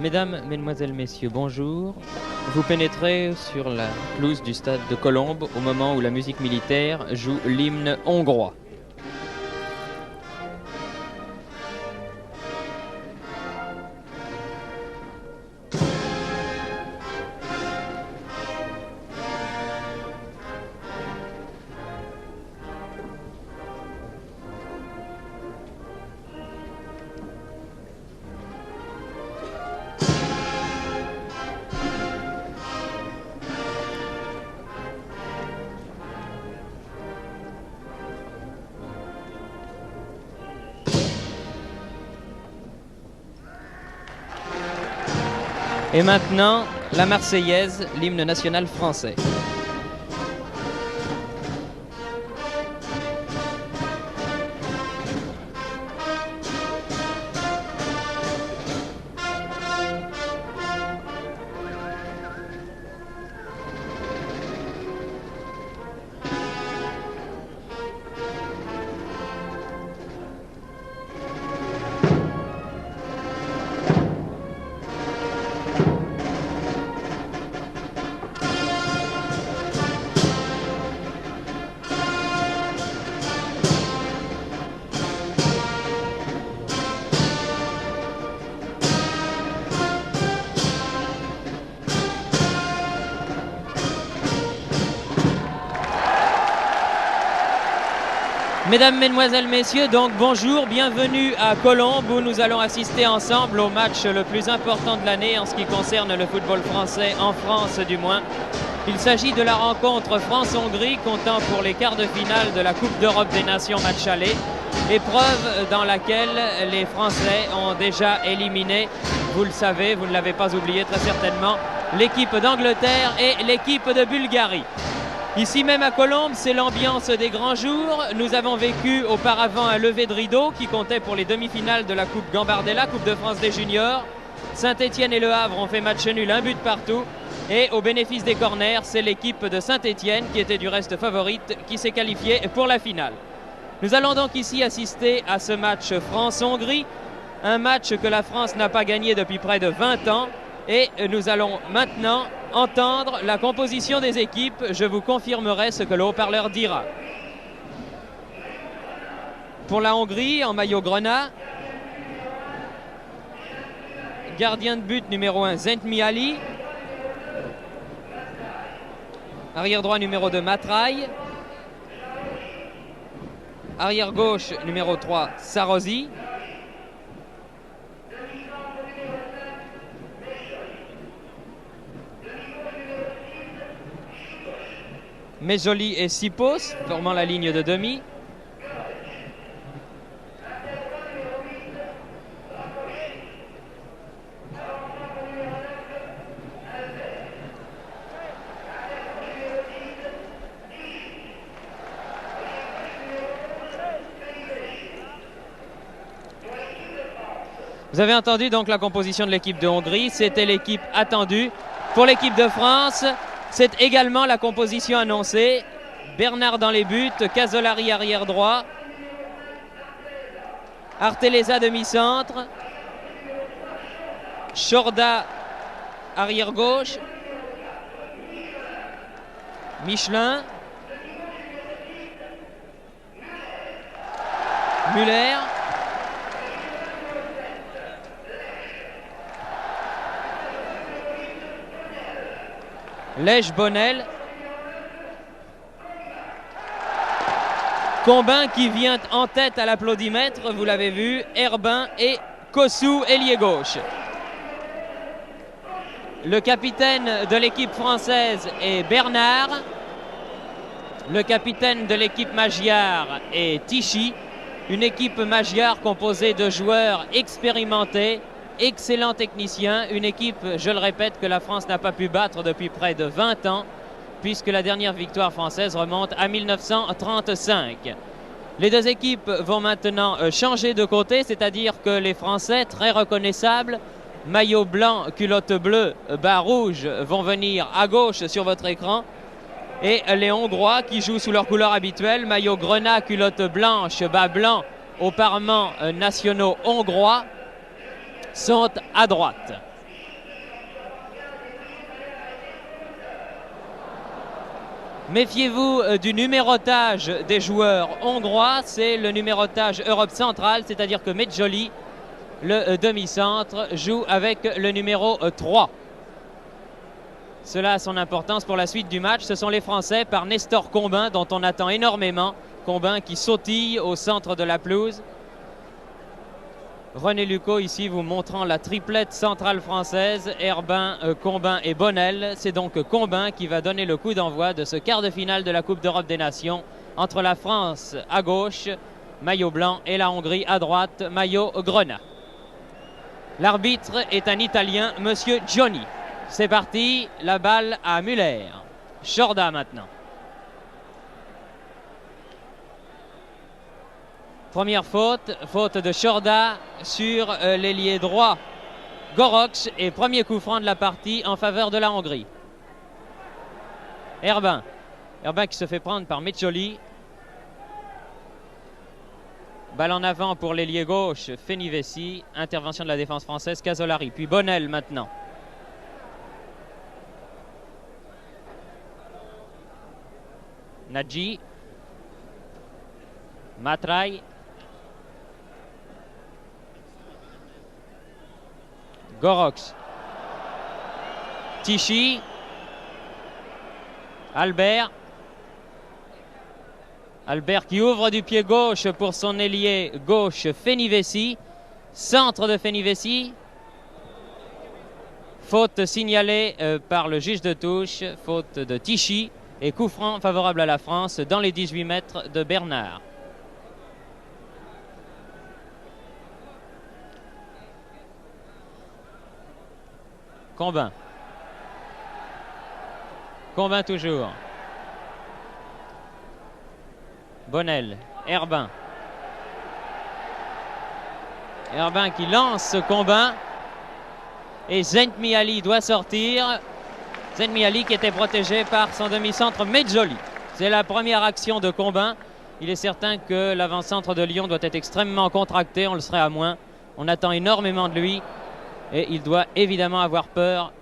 Mesdames, Mesdemoiselles, Messieurs, bonjour. Vous pénétrez sur la pelouse du stade de Colombes au moment où la musique militaire joue l'hymne hongrois. Et maintenant, la Marseillaise, l'hymne national français. Mesdames, Mesdemoiselles, Messieurs, donc bonjour, bienvenue à Colombes où nous allons assister ensemble au match le plus important de l'année en ce qui concerne le football français, en France du moins. Il s'agit de la rencontre France-Hongrie comptant pour les quarts de finale de la Coupe d'Europe des Nations match aller, épreuve dans laquelle les Français ont déjà éliminé, vous le savez, vous ne l'avez pas oublié très certainement, l'équipe d'Angleterre et l'équipe de Bulgarie. Ici même à Colombes, c'est l'ambiance des grands jours. Nous avons vécu auparavant un lever de rideau qui comptait pour les demi-finales de la Coupe Gambardella, Coupe de France des juniors. Saint-Étienne et Le Havre ont fait match nul, un but partout. Et au bénéfice des corners, c'est l'équipe de Saint-Étienne, qui était du reste favorite, qui s'est qualifiée pour la finale. Nous allons donc ici assister à ce match France-Hongrie, un match que la France n'a pas gagné depuis près de 20 ans. Et nous allons maintenant entendre la composition des équipes. Je vous confirmerai ce que le haut-parleur dira. Pour la Hongrie, en maillot grenat, gardien de but numéro 1, Zentmi Ali. Arrière droit numéro 2, Matraï. Arrière gauche numéro 3, Sarosi. Mejoli et Sipos formant la ligne de demi. Vous avez entendu donc la composition de l'équipe de Hongrie. C'était l'équipe attendue. Pour l'équipe de France, c'est également la composition annoncée. Bernard dans les buts, Casolari arrière droit, Arteleza demi-centre, Chorda arrière gauche, Michelin, Muller, Lèche-Bonnel, Combin qui vient en tête à l'applaudimètre, vous l'avez vu, Herbin et Kossou, ailier gauche. Le capitaine de l'équipe française est Bernard. Le capitaine de l'équipe magyare est Tichy. Une équipe magyare composée de joueurs expérimentés, excellents techniciens. Une équipe, je le répète, que la France n'a pas pu battre depuis près de 20 ans, puisque la dernière victoire française remonte à 1935. Les deux équipes vont maintenant changer de côté, c'est-à-dire que les Français, très reconnaissables, maillot blanc, culotte bleue, bas rouge, vont venir à gauche sur votre écran. Et les Hongrois qui jouent sous leur couleur habituelle, maillot grenat, culotte blanche, bas blanc, aux parements nationaux hongrois, sont à droite. Méfiez-vous du numérotage des joueurs hongrois, c'est le numérotage Europe centrale, c'est-à-dire que Medjoli, le demi-centre, joue avec le numéro 3. Cela a son importance pour la suite du match. Ce sont les Français par Nestor Combin, dont on attend énormément. Combin qui sautille au centre de la pelouse. René Lucot ici vous montrant la triplette centrale française, Herbin, Combin et Bonnel. C'est donc Combin qui va donner le coup d'envoi de ce quart de finale de la Coupe d'Europe des Nations entre la France à gauche, maillot blanc, et la Hongrie à droite, maillot grenat. L'arbitre est un Italien, monsieur Gioni. C'est parti, la balle à Müller. Chorda maintenant. Première faute de Chorda sur l'ailier droit Gorox et premier coup franc de la partie en faveur de la Hongrie. Herbin qui se fait prendre par Medjoli. Balle en avant pour l'ailier gauche Fenivesi. Intervention de la défense française, Casolari. Puis Bonnel maintenant. Nagy. Matrai. Gorox. Tichy. Albert qui ouvre du pied gauche pour son ailier gauche Fenivesi. Centre de Fenivesi. Faute signalée par le juge de touche. Faute de Tichy. Et coup franc favorable à la France dans les 18 mètres de Bernard. Combin toujours. Bonnel, Herbin qui lance Combin. Et Zentmiali doit sortir. Zentmiali qui était protégé par son demi-centre Medjoli. C'est la première action de Combin. Il est certain que l'avant-centre de Lyon doit être extrêmement contracté. On le serait à moins. On attend énormément de lui. Et il doit évidemment avoir peur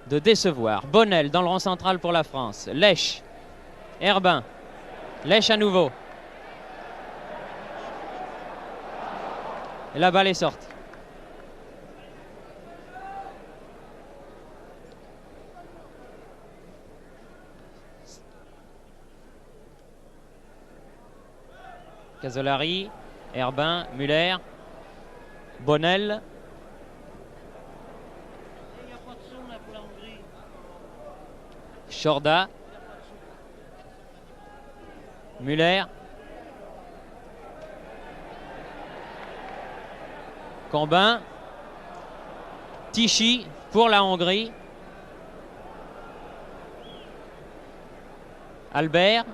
de décevoir. Bonnel dans le rond central pour la France. Lèche. Herbin. Lèche à nouveau. Et la balle est sortie. Casolari, Herbin, Müller, Bonnel. Chorda. Müller. Combin. Tichy pour la Hongrie. Albert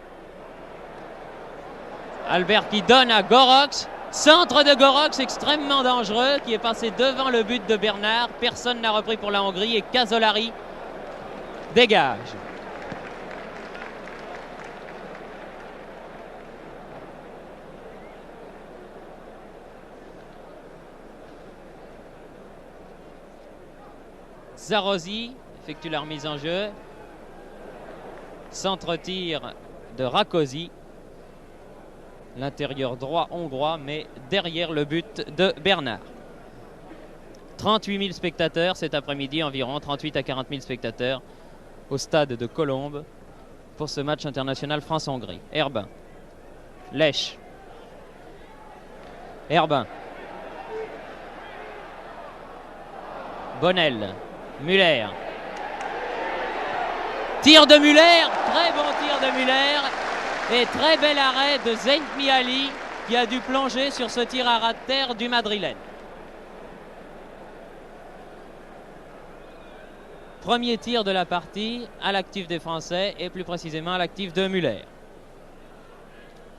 qui donne à Gorox. Centre de Gorox extrêmement dangereux qui est passé devant le but de Bernard. Personne n'a repris pour la Hongrie et Casolari dégage. Zarosi effectue la remise en jeu. Centre-tir de Rakosi. L'intérieur droit hongrois, mais derrière le but de Bernard. 38 000 spectateurs cet après-midi, environ 38 à 40 000 spectateurs au stade de Colombes pour ce match international France-Hongrie. Herbin. Lèche. Herbin. Bonnel. Müller. Tir de Müller. Très bon tir de Müller. Et très bel arrêt de Zentmiali qui a dû plonger sur ce tir à ras de terre du Madrilène. Premier tir de la partie à l'actif des Français et plus précisément à l'actif de Müller.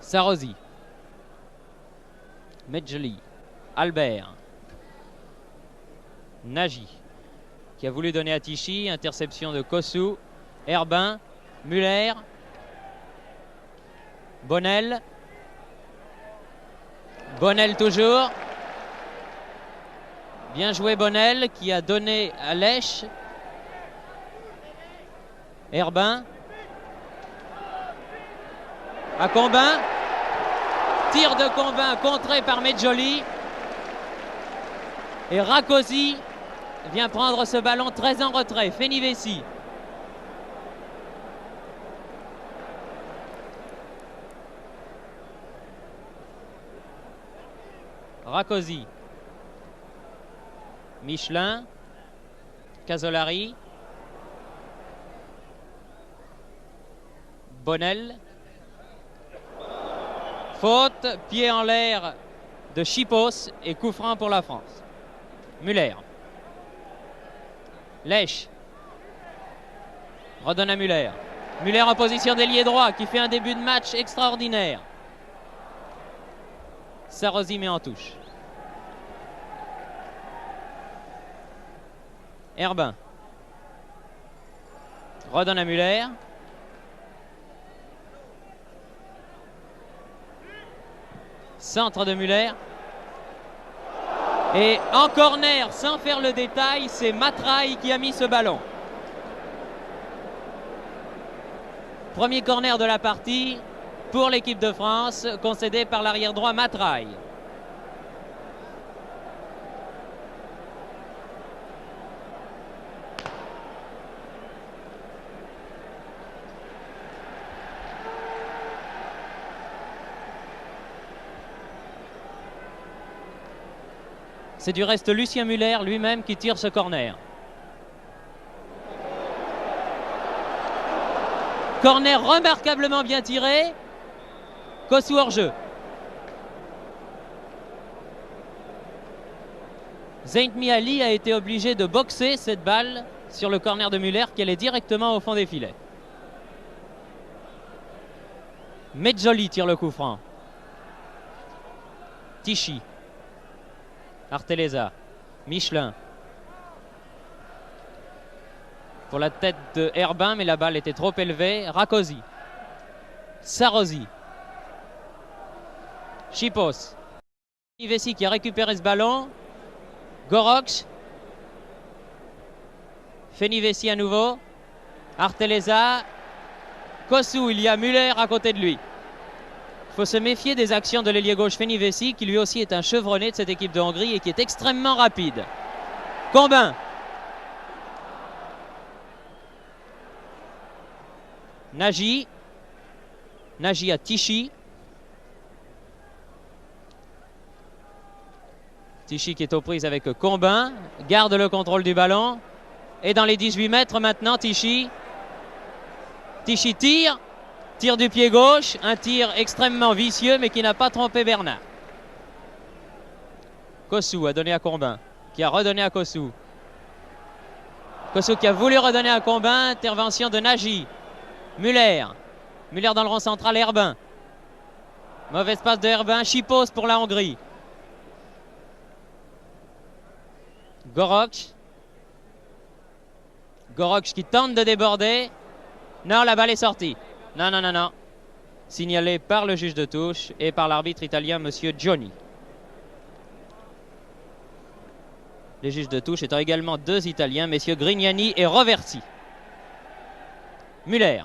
Zarosi. Medjoli. Albert. Nagy qui a voulu donner à Tichy. Interception de Kossou. Herbin. Müller. Bonnel. Bonnel toujours. Bien joué Bonnel qui a donné à Lèche. Herbin. à Combin. Tir de Combin contré par Medjoli. Et Rakosi vient prendre ce ballon très en retrait. Fenivesi. Rakosi. Michelin. Casolari. Bonnel. Faute, pied en l'air de Chipos et coup franc pour la France. Muller. Lèche. Redonne à Muller. Muller en position d'ailier droit qui fait un début de match extraordinaire. Sarrozy met en touche. Herbin. Redonne à Muller. Centre de Muller. Et en corner, sans faire le détail, c'est Matraille qui a mis ce ballon. Premier corner de la partie pour l'équipe de France, concédé par l'arrière droit Matraille. C'est du reste Lucien Muller lui-même qui tire ce corner. Corner remarquablement bien tiré. Kossou hors jeu. Zaintmi Ali a été obligé de boxer cette balle sur le corner de Muller qui allait directement au fond des filets. Medjoli tire le coup franc. Tichy. Arteleza, Michelin. Pour la tête de Herbin, mais la balle était trop élevée. Rakosi. Sarrozy. Chipos. Fenivesi qui a récupéré ce ballon. Gorox. Fenivesi à nouveau. Arteleza. Kossou, il y a Muller à côté de lui. Il faut se méfier des actions de l'ailier gauche Fenivesi qui lui aussi est un chevronné de cette équipe de Hongrie et qui est extrêmement rapide. Combin. Nagy. Nagy à Tichy. Tichy qui est aux prises avec Combin. Garde le contrôle du ballon. Et dans les 18 mètres maintenant, Tichy. Tichy tire. Tir du pied gauche, un tir extrêmement vicieux mais qui n'a pas trompé Bernard. Kossou a donné à Combin, qui a redonné à Kossou. Kossou qui a voulu redonner à Combin, intervention de Nagy. Muller. Muller dans le rond central, Herbin. Mauvaise passe de Herbin, Chipos pour la Hongrie. Gorox. Gorox qui tente de déborder. Non, la balle est sortie. Non, non, non, non. Signalé par le juge de touche et par l'arbitre italien, monsieur Gioni. Les juges de touche étant également deux Italiens, messieurs Grignani et Roversi. Muller.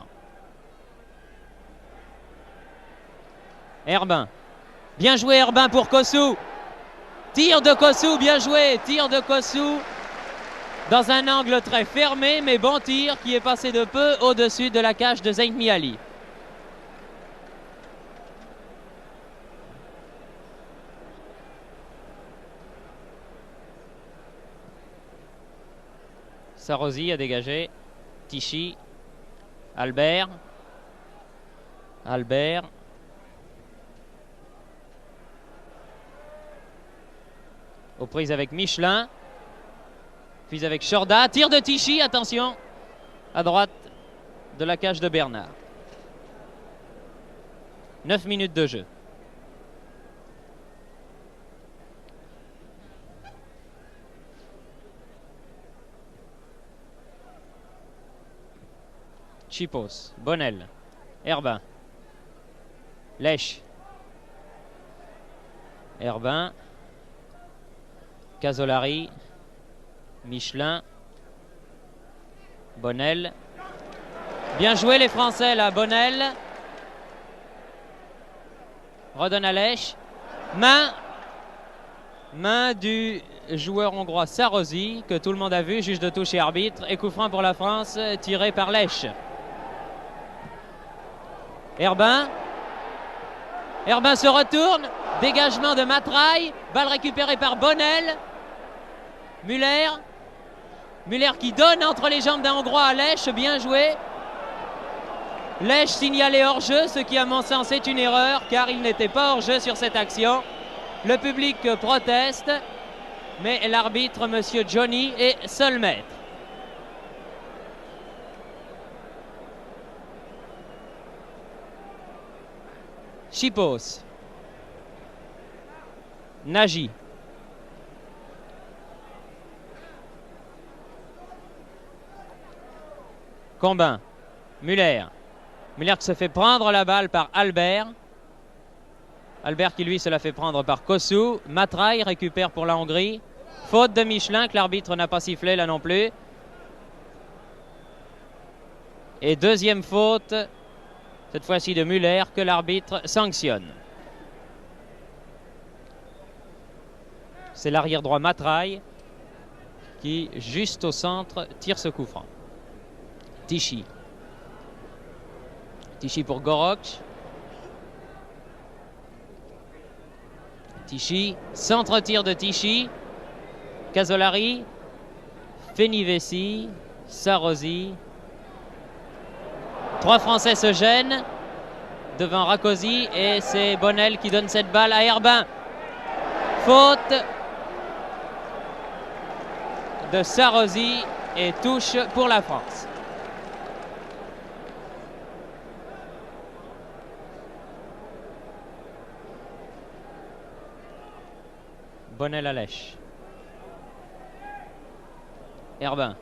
Herbin. Bien joué Herbin pour Kossou. Tir de Kossou, bien joué. Tir de Kossou. Dans un angle très fermé, mais bon tir qui est passé de peu au-dessus de la cage de Zaintmi Ali. Sarrozy a dégagé. Tichy. Albert. Albert. Aux prises avec Michelin. Puis avec Chorda, tir de Tichy, attention, à droite de la cage de Bernard. 9 minutes de jeu. Chipos, Bonnel, Herbin, Lèche, Herbin, Casolari, Michelin, Bonnel. Bien joué les Français là, Bonnel. Redonne à Lech. Main du joueur hongrois Sarosi, que tout le monde a vu, juge de touche et arbitre. Et coup franc pour la France, tiré par Lech. Herbin se retourne. Dégagement de Matraille. Balle récupérée par Bonnel. Müller qui donne entre les jambes d'un Hongrois à Lech. Bien joué. Lech signalé hors-jeu, ce qui à mon sens est une erreur, car il n'était pas hors-jeu sur cette action. Le public proteste, mais l'arbitre, monsieur Johnny, est seul maître. Chipos. Nagy. Combin. Müller qui se fait prendre la balle par Albert. Albert qui lui se la fait prendre par Kossou. Matraille récupère pour la Hongrie. Faute de Michelin que l'arbitre n'a pas sifflé là non plus. Et deuxième faute, cette fois-ci de Müller, que l'arbitre sanctionne. C'est l'arrière droit Matraille qui, juste au centre, tire ce coup franc. Tichy pour Goroch. Tichy, centre-tir de Tichy. Casolari, Fenivesi, Sarosi. Trois Français se gênent devant Rakosi et c'est Bonnel qui donne cette balle à Herbin. Faute de Sarosi et touche pour la France. Bonnel à Lech. Herbin.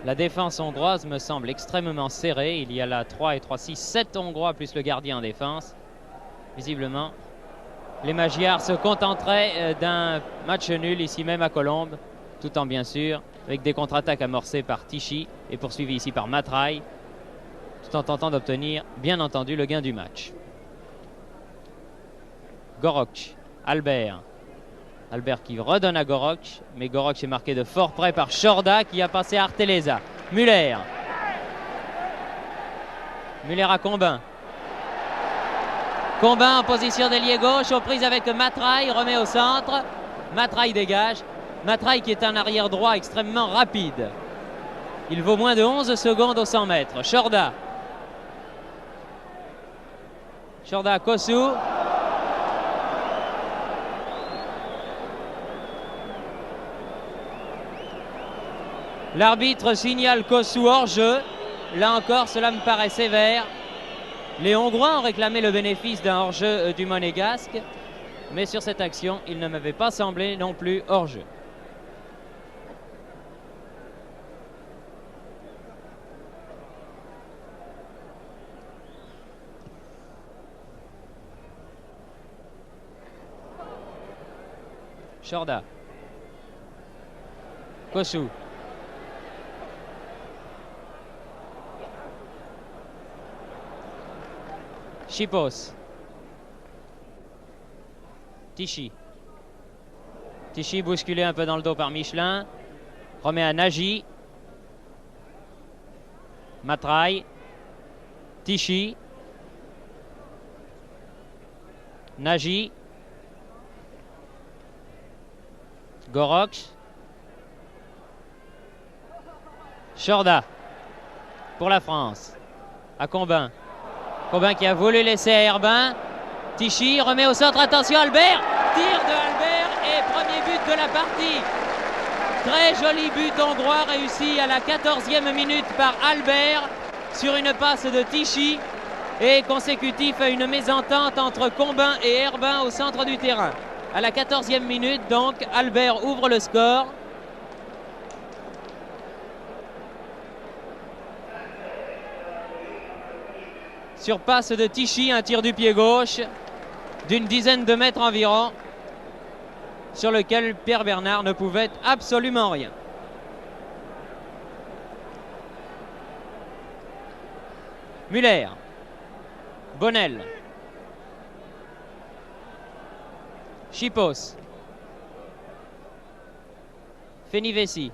La défense hongroise me semble extrêmement serrée. Il y a là 3 et 3, 6, 7 Hongrois plus le gardien en défense. Visiblement, les Magyars se contenteraient d'un match nul ici même à Colombes, tout en bien sûr avec des contre-attaques amorcées par Tichy et poursuivies ici par Matraille, tout en tentant d'obtenir bien entendu le gain du match. Goroch, Albert qui redonne à Goroch, mais Goroch est marqué de fort près par Chorda qui a passé à Arteleza. Müller à Combin. Combin en position d'ailier gauche, aux prises avec Matraille, remet au centre. Matraille dégage. Matraille qui est un arrière droit extrêmement rapide. Il vaut moins de 11 secondes aux 100 mètres. Chorda à Kossou. L'arbitre signale Kossou hors jeu. Là encore, cela me paraît sévère. Les Hongrois ont réclamé le bénéfice d'un hors-jeu du Monégasque, mais sur cette action, il ne m'avait pas semblé non plus hors-jeu. Chorda. Kossou. Chipos. Tichy bousculé un peu dans le dos par Michelin. Remet à Nagy. Matraille. Tichy. Nagy. Goroch. Chorda pour la France. À Combin. Combin qui a voulu laisser à Herbin. Tichy remet au centre, attention Albert. Tir de Albert et premier but de la partie. Très joli but hongrois réussi à la 14e minute par Albert sur une passe de Tichy et consécutif à une mésentente entre Combin et Herbin au centre du terrain. À la 14e minute donc, Albert ouvre le score. Sur passe de Tichy, un tir du pied gauche d'une dizaine de mètres environ, sur lequel Pierre Bernard ne pouvait absolument rien. Muller. Bonnel. Chipos. Fenivesi.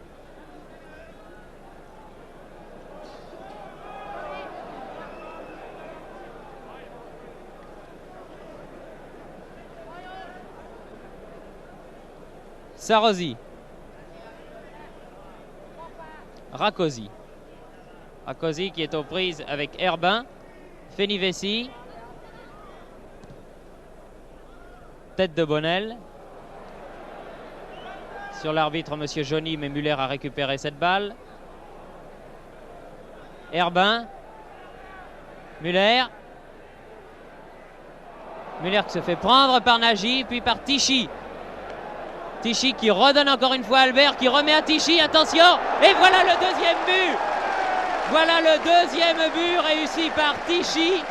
Sarosi. Rakosi. Rakosi qui est aux prises avec Herbin. Fenivesi. Tête de Bonnel. Sur l'arbitre, Monsieur Johnny, mais Muller a récupéré cette balle. Herbin. Muller. Muller qui se fait prendre par Nagy, puis par Tichy. Tichy qui redonne encore une fois à Albert, qui remet à Tichy, attention, et voilà le deuxième but. Voilà le deuxième but réussi par Tichy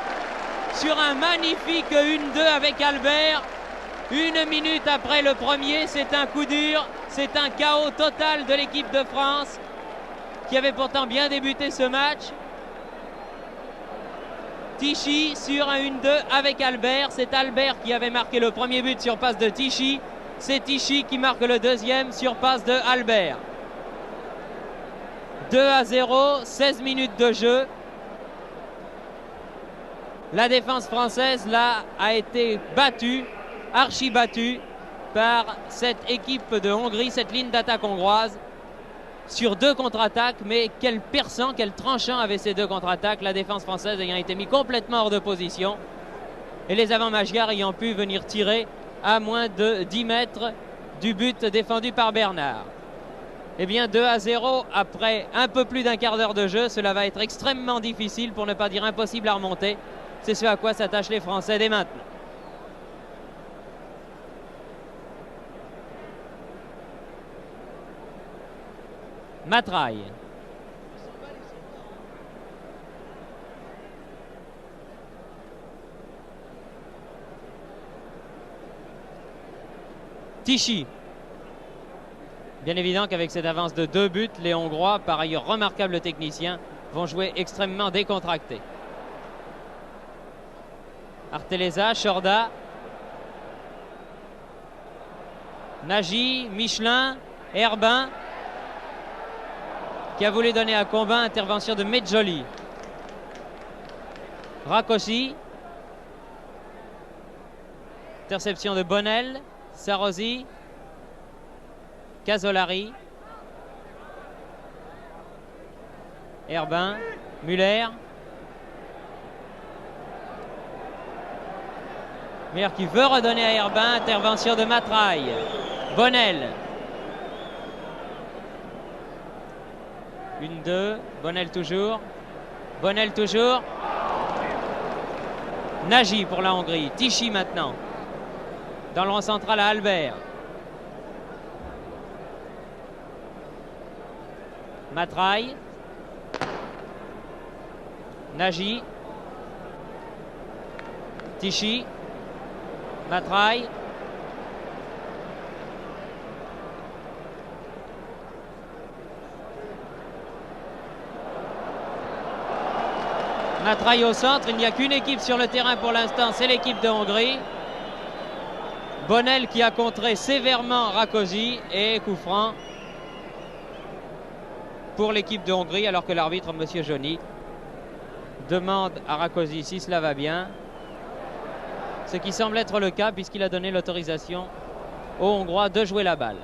sur un magnifique 1-2 avec Albert. 1 minute après le premier, c'est un coup dur, c'est un chaos total de l'équipe de France qui avait pourtant bien débuté ce match. Tichy sur un 1-2 avec Albert, c'est Albert qui avait marqué le premier but sur passe de Tichy. C'est Tichy qui marque le deuxième sur passe de Albert. 2-0, 16 minutes de jeu. La défense française, là, a été battue, archi battue, par cette équipe de Hongrie, cette ligne d'attaque hongroise, sur 2 contre-attaques. Mais quel perçant, quel tranchant avaient ces 2 contre-attaques, la défense française ayant été mise complètement hors de position et les avants magyars ayant pu venir tirer à moins de 10 mètres du but défendu par Bernard. Eh bien 2-0 après un peu plus d'un quart d'heure de jeu, cela va être extrêmement difficile, pour ne pas dire impossible à remonter. C'est ce à quoi s'attachent les Français dès maintenant. Matraille. Tichy. Bien évident qu'avec cette avance de 2 buts, les Hongrois, par ailleurs remarquables techniciens, vont jouer extrêmement décontractés. Arteleza, Chorda, Nagy, Michelin, Herbin, qui a voulu donner à combat, intervention de Medjoli. Rakosi, interception de Bonnel, Sarosi, Casolari, Herbin, Muller. Muller qui veut redonner à Herbin, intervention de Matraille. Bonnel. 1-2, Bonnel toujours. Bonnel toujours. Nagy pour la Hongrie. Tichy maintenant. Dans le rang central à Albert. Matraille. Nagy. Tichy. Matraille. Matraille au centre. Il n'y a qu'une équipe sur le terrain pour l'instant, c'est l'équipe de Hongrie. Bonnel qui a contré sévèrement Rakosi, et coup franc pour l'équipe de Hongrie, alors que l'arbitre, M. Johnny, demande à Rakosi si cela va bien. Ce qui semble être le cas, puisqu'il a donné l'autorisation aux Hongrois de jouer la balle.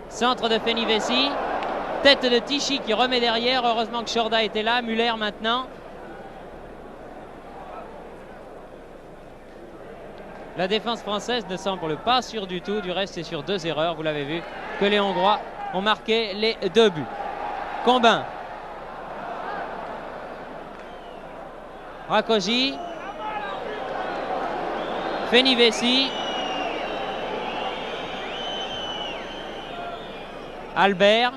Centre de Fenivesi, tête de Tichy qui remet derrière. Heureusement que Chorda était là. Muller maintenant. La défense française ne semble pas sûre du tout. Du reste, c'est sur 2 erreurs, vous l'avez vu, que les Hongrois ont marqué les 2 buts. Combin. Rakosi. Fenivesi. Albert.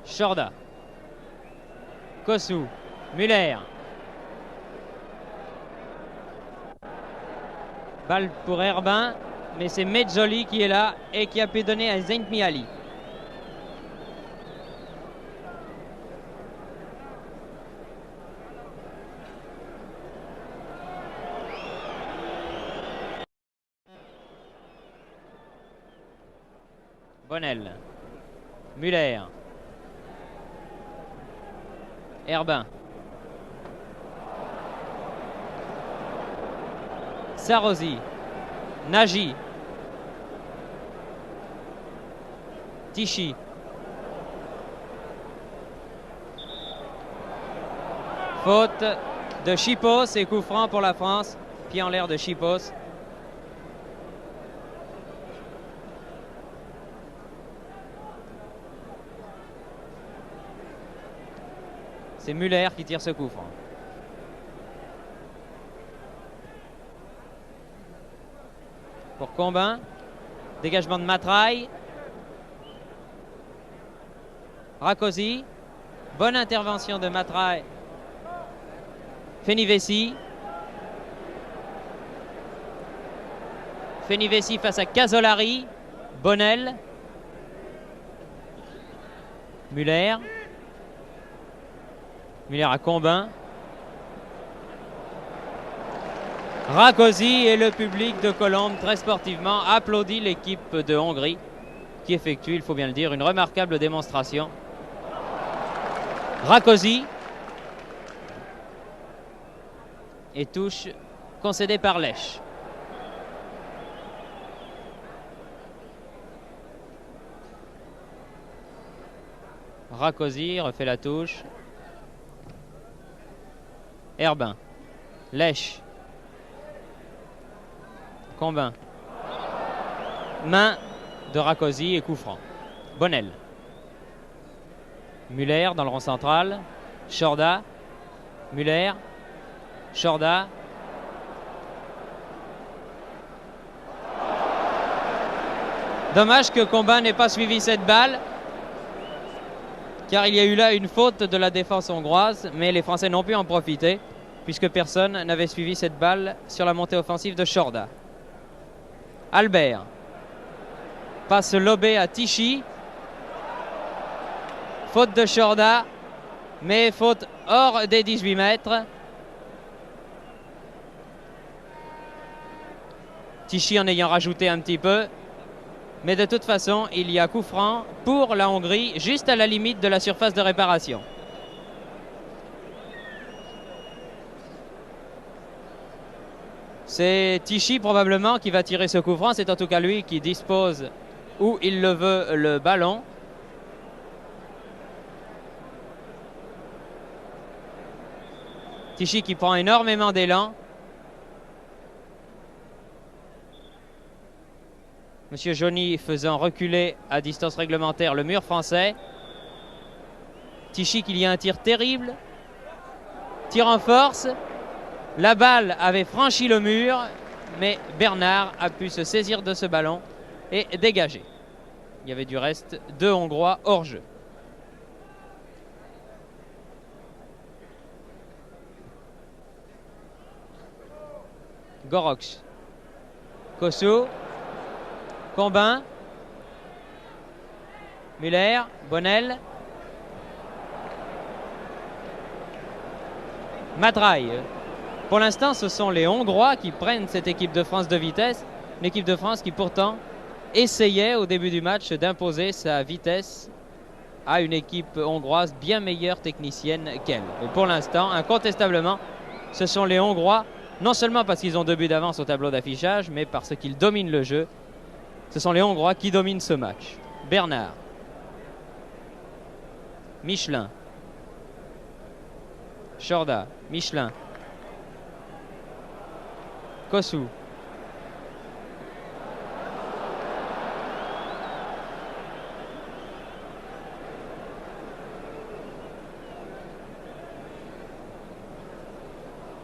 Chorda. Kossou. Muller. Balle pour Herbin. mais c'est Mezzoli qui est là et qui a pu donner à Zayn Miali. Bonnel, Muller, Herbin, Sarosi, Nagy, Tichy, faute de Chipos et coup franc pour la France, pied en l'air de Chipos. C'est Muller qui tire ce coup franc. Pour Combin, dégagement de Matraille. Rakosi, bonne intervention de Matraille. Fenivesi. Fenivesi face à Casolari. Bonnel. Muller. Muller à Combin. Rakosi et le public de Colombes très sportivement applaudit l'équipe de Hongrie qui effectue, il faut bien le dire, une remarquable démonstration. Rakosi et touche concédée par Lech. Rakosi refait la touche. Herbin, Lech, Combin, main de Rakosi et coup franc. Bonnel, Muller dans le rond central, Chorda, Muller, Chorda. Dommage que Combin n'ait pas suivi cette balle, car il y a eu là une faute de la défense hongroise, mais les Français n'ont pu en profiter puisque personne n'avait suivi cette balle sur la montée offensive de Chorda. Albert passe lobé à Tichy. Faute de Chorda, mais faute hors des 18 mètres. Tichy en ayant rajouté un petit peu. Mais de toute façon, il y a coup franc pour la Hongrie, juste à la limite de la surface de réparation. C'est Tichy probablement qui va tirer ce coup franc. C'est en tout cas lui qui dispose, où il le veut, le ballon. Tichy qui prend énormément d'élan. Monsieur Joly faisant reculer à distance réglementaire le mur français. Tichy qu'il y a un tir terrible. Tir en force. La balle avait franchi le mur, mais Bernard a pu se saisir de ce ballon et dégager. Il y avait du reste 2 Hongrois hors jeu. Gorox, Kosso, Combin, Muller, Bonnel, Matraille. Pour l'instant, ce sont les Hongrois qui prennent cette équipe de France de vitesse. Une équipe de France qui pourtant essayait au début du match d'imposer sa vitesse à une équipe hongroise bien meilleure technicienne qu'elle. Mais pour l'instant, incontestablement, ce sont les Hongrois, non seulement parce qu'ils ont 2 buts d'avance au tableau d'affichage, mais parce qu'ils dominent le jeu. Ce sont les Hongrois qui dominent ce match. Bernard, Michelin, Chorda, Michelin, Kossou,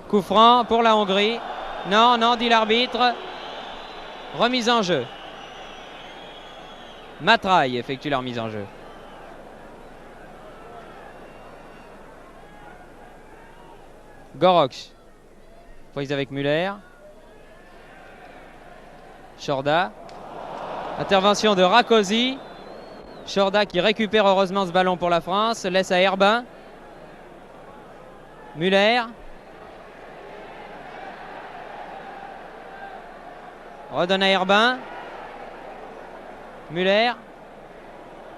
coup franc pour la Hongrie. Non, non, dit l'arbitre. Remise en jeu. Matraille effectue la remise en jeu. Gorox. Prise avec Muller. Chorda. Intervention de Rakosi. Chorda qui récupère heureusement ce ballon pour la France. Laisse à Herbin. Muller. Redonne à Herbin. Muller.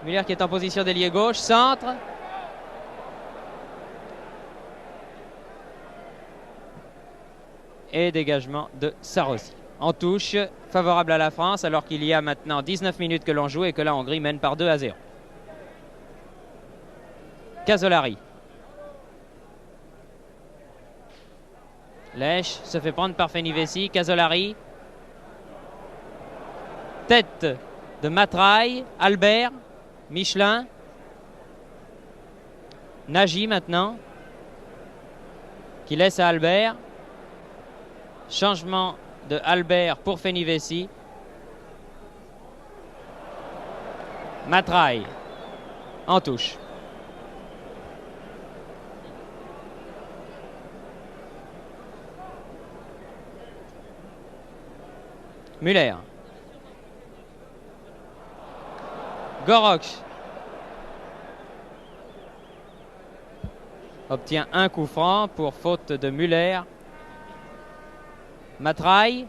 Muller qui est en position d'ailier gauche. Centre. Et dégagement de Sarosi. En touche, favorable à la France, alors qu'il y a maintenant 19 minutes que l'on joue et que la Hongrie mène par 2-0. Casolari. Lèche se fait prendre par Fenivesi. Casolari. Tête de Matraille. Albert. Michelin. Nagy maintenant. Qui laisse à Albert. Changement de Albert pour Fenivesi. Matraille en touche. Muller. Goroch obtient un coup franc pour faute de Muller. Matraille.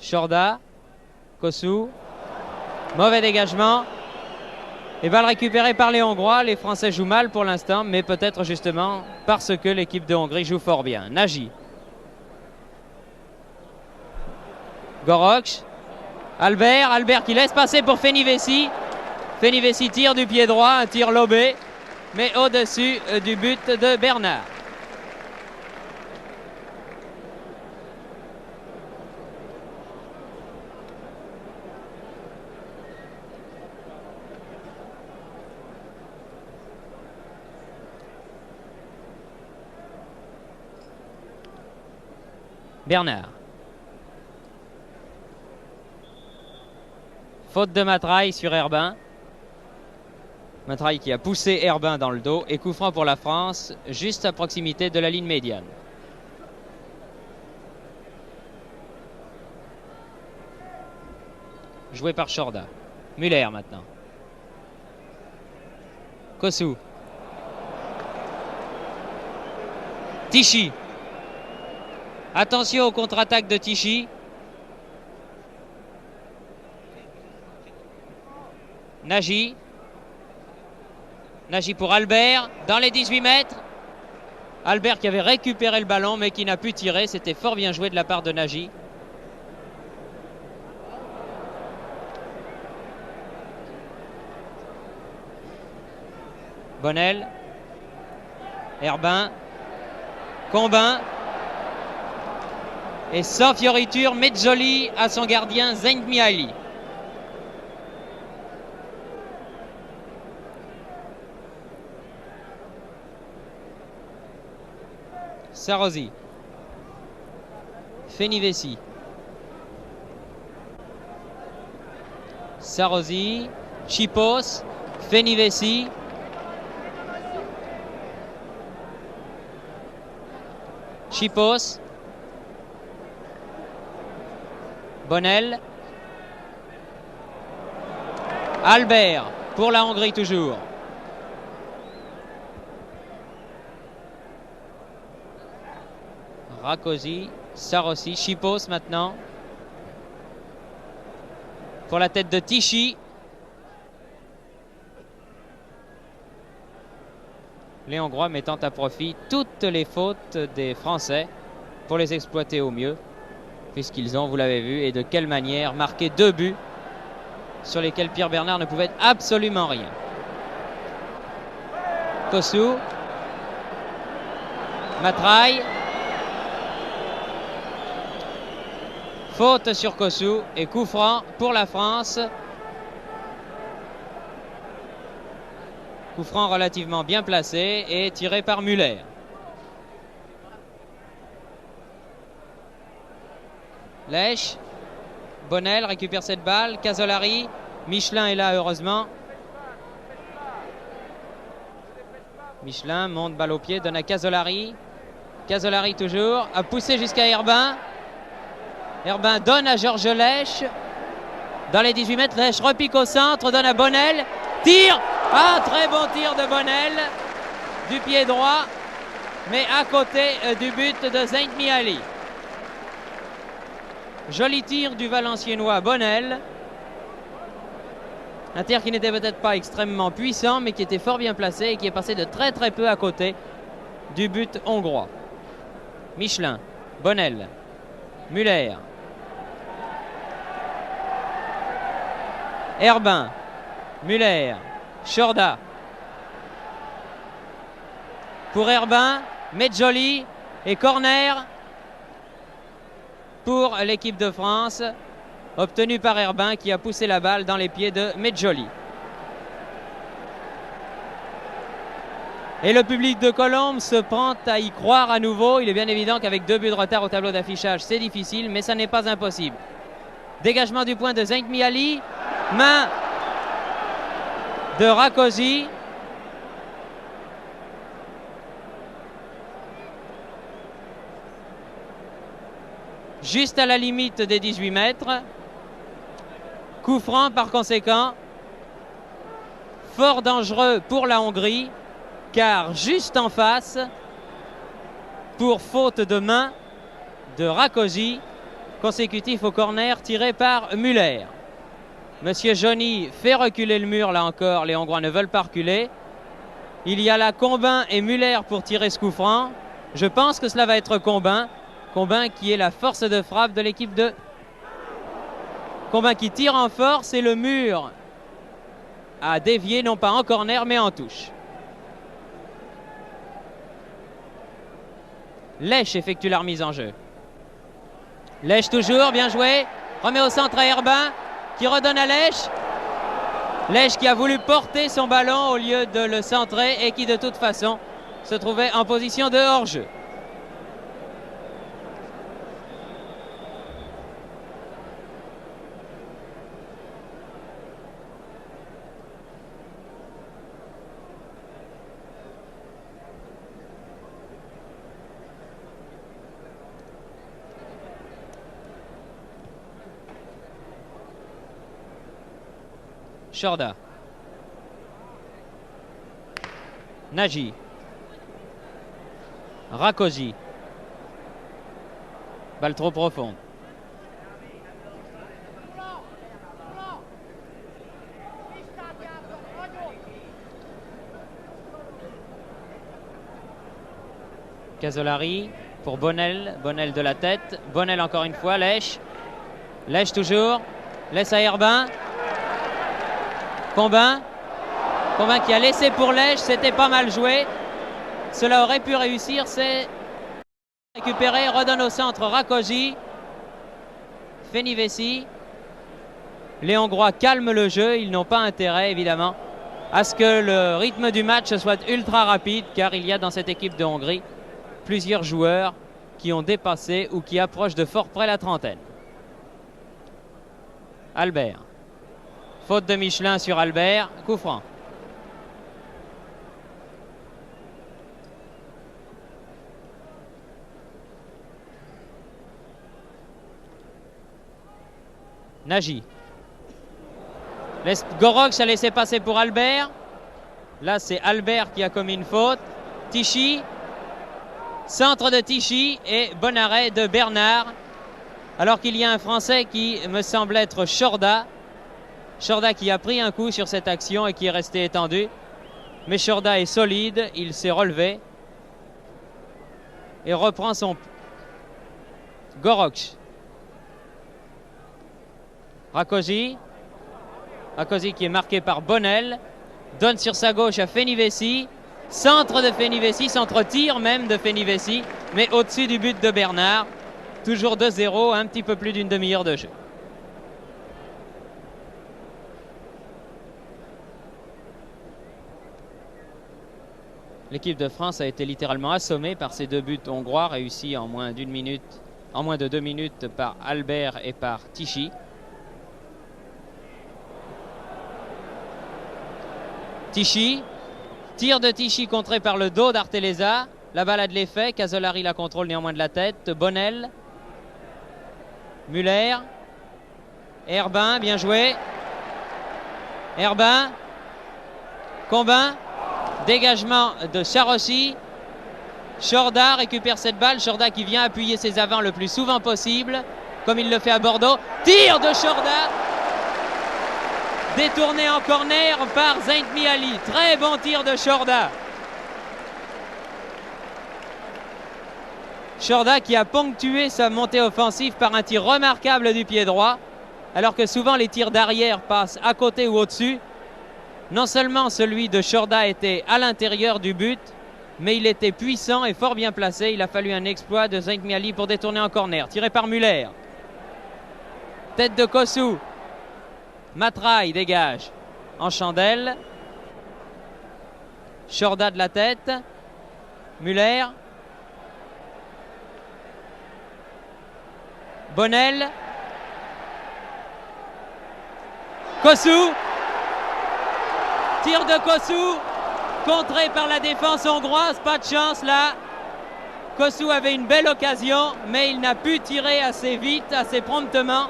Chorda. Kosu. Mauvais dégagement. Et balle récupérée par les Hongrois. Les Français jouent mal pour l'instant, mais peut-être justement parce que l'équipe de Hongrie joue fort bien. Nagy. Goroch. Albert. Albert qui laisse passer pour Fenivesi. Fenivesi tire du pied droit, un tir lobé, mais au-dessus du but de Bernard. Bernard. Faute de Matraille sur Herbin. Matraille qui a poussé Herbin dans le dos. Et coup franc pour la France, juste à proximité de la ligne médiane. Joué par Chorda. Muller maintenant. Kosu. Tichy. Attention au contre-attaque de Tichy. Nagy. Nagy pour Albert, dans les 18 mètres. Albert qui avait récupéré le ballon mais qui n'a pu tirer. C'était fort bien joué de la part de Nagy. Bonnel. Herbin. Combin. Et sans fioriture, Mezzoli à son gardien Zeng Mihaly. Sarosi. Fenivesi. Sarosi. Chipos. Fenivesi. Chipos. Bonnel. Albert pour la Hongrie toujours. Rakosi, Sarosi, Chipos maintenant. Pour la tête de Tichy. Les Hongrois mettant à profit toutes les fautes des Français pour les exploiter au mieux. Puisqu'ils ont, vous l'avez vu, et de quelle manière, marqué 2 buts sur lesquels Pierre Bernard ne pouvait absolument rien. Kosu. Matraille. Faute sur Kosu et coup franc pour la France. Coup franc relativement bien placé et tiré par Muller. Lèche. Bonnel récupère cette balle. Casolari. Michelin est là heureusement. Michelin monte balle au pied, donne à Casolari. Casolari toujours. A poussé jusqu'à Herbin. Herbin donne à Georges Lèche. Dans les 18 mètres, Lèche repique au centre, donne à Bonnel. Tire. Ah, très bon tir de Bonnel. Du pied droit, mais à côté du but de Zaint Miali. Joli tir du Valenciennois Bonnel. Un tir qui n'était peut-être pas extrêmement puissant, mais qui était fort bien placé et qui est passé de très très peu à côté du but hongrois. Michelin, Bonnel, Muller, Herbin, Muller, Chorda. Pour Herbin, Medjoli et corner pour l'équipe de France, obtenu par Herbin qui a poussé la balle dans les pieds de Medjoli. Et le public de Colombes se prend à y croire à nouveau. Il est bien évident qu'avec 2 buts de retard au tableau d'affichage, c'est difficile, mais ça n'est pas impossible. Dégagement du point de Zaint Miali. Main de Rakosi. Juste à la limite des 18 mètres. Coup franc par conséquent. Fort dangereux pour la Hongrie, car juste en face, pour faute de main de Rakosi, consécutif au corner tiré par Muller. Monsieur Johnny fait reculer le mur, là encore, les Hongrois ne veulent pas reculer. Il y a là Combin et Muller pour tirer ce coup franc. Je pense que cela va être Combin. Combin qui est la force de frappe de l'équipe de... Combin qui tire en force et le mur a dévié, non pas en corner, mais en touche. Lèche effectue la remise en jeu. Lèche toujours, bien joué. Remet au centre à Herbin, qui redonne à Lèche. Lèche qui a voulu porter son ballon au lieu de le centrer et qui de toute façon se trouvait en position de hors-jeu. Chorda. Nagy. Rakosi. Balle trop profonde. Casolari pour Bonnel. Bonnel de la tête. Bonnel encore une fois. Lèche. Lèche toujours. Laisse à Herbin. Combin. Combin qui a laissé pour Lèche. C'était pas mal joué. Cela aurait pu réussir. C'est récupéré. Redonne au centre Rakosi. Fenivesi. Les Hongrois calment le jeu. Ils n'ont pas intérêt, évidemment, à ce que le rythme du match soit ultra rapide, car il y a dans cette équipe de Hongrie plusieurs joueurs qui ont dépassé ou qui approchent de fort près la trentaine. Albert. Faute de Michelin sur Albert. Coup franc. Nagy. Gorox a laissé passer pour Albert. Là, c'est Albert qui a commis une faute. Tichy. Centre de Tichy et bon arrêt de Bernard. Alors qu'il y a un Français qui me semble être Chorda. Chorda qui a pris un coup sur cette action et qui est resté étendu. Mais Chorda est solide, il s'est relevé et reprend son... Gorox. Rakosi. Rakosi qui est marqué par Bonnel. Donne sur sa gauche à Fenivesi. Centre de Fenivesi, centre-tir même de Fenivesi, mais au-dessus du but de Bernard. Toujours 2-0, un petit peu plus d'une demi-heure de jeu. L'équipe de France a été littéralement assommée par ces 2 buts hongrois réussis en moins d'1 minute, en moins de 2 minutes par Albert et par Tichy. Tichy, tir de Tichy contré par le dos d'Arteleza. La balle a de l'effet, Casolari la contrôle néanmoins de la tête. Bonnel. Müller. Herbin, bien joué. Herbin. Combin. Dégagement de Charossi. Chorda récupère cette balle. Chorda qui vient appuyer ses avants le plus souvent possible, comme il le fait à Bordeaux. Tir de Chorda. Détourné en corner par Zaintmi Ali. Très bon tir de Chorda. Chorda qui a ponctué sa montée offensive par un tir remarquable du pied droit, alors que souvent les tirs d'arrière passent à côté ou au-dessus. Non seulement celui de Chorda était à l'intérieur du but, mais il était puissant et fort bien placé. Il a fallu un exploit de Zaintmi Ali pour détourner en corner. Tiré par Müller. Tête de Kossou. Matraille dégage en chandelle. Chorda de la tête. Müller. Bonnel. Kossou. Tir de Kossou. Contré par la défense hongroise. Pas de chance là. Kossou avait une belle occasion, mais il n'a pu tirer assez vite, assez promptement.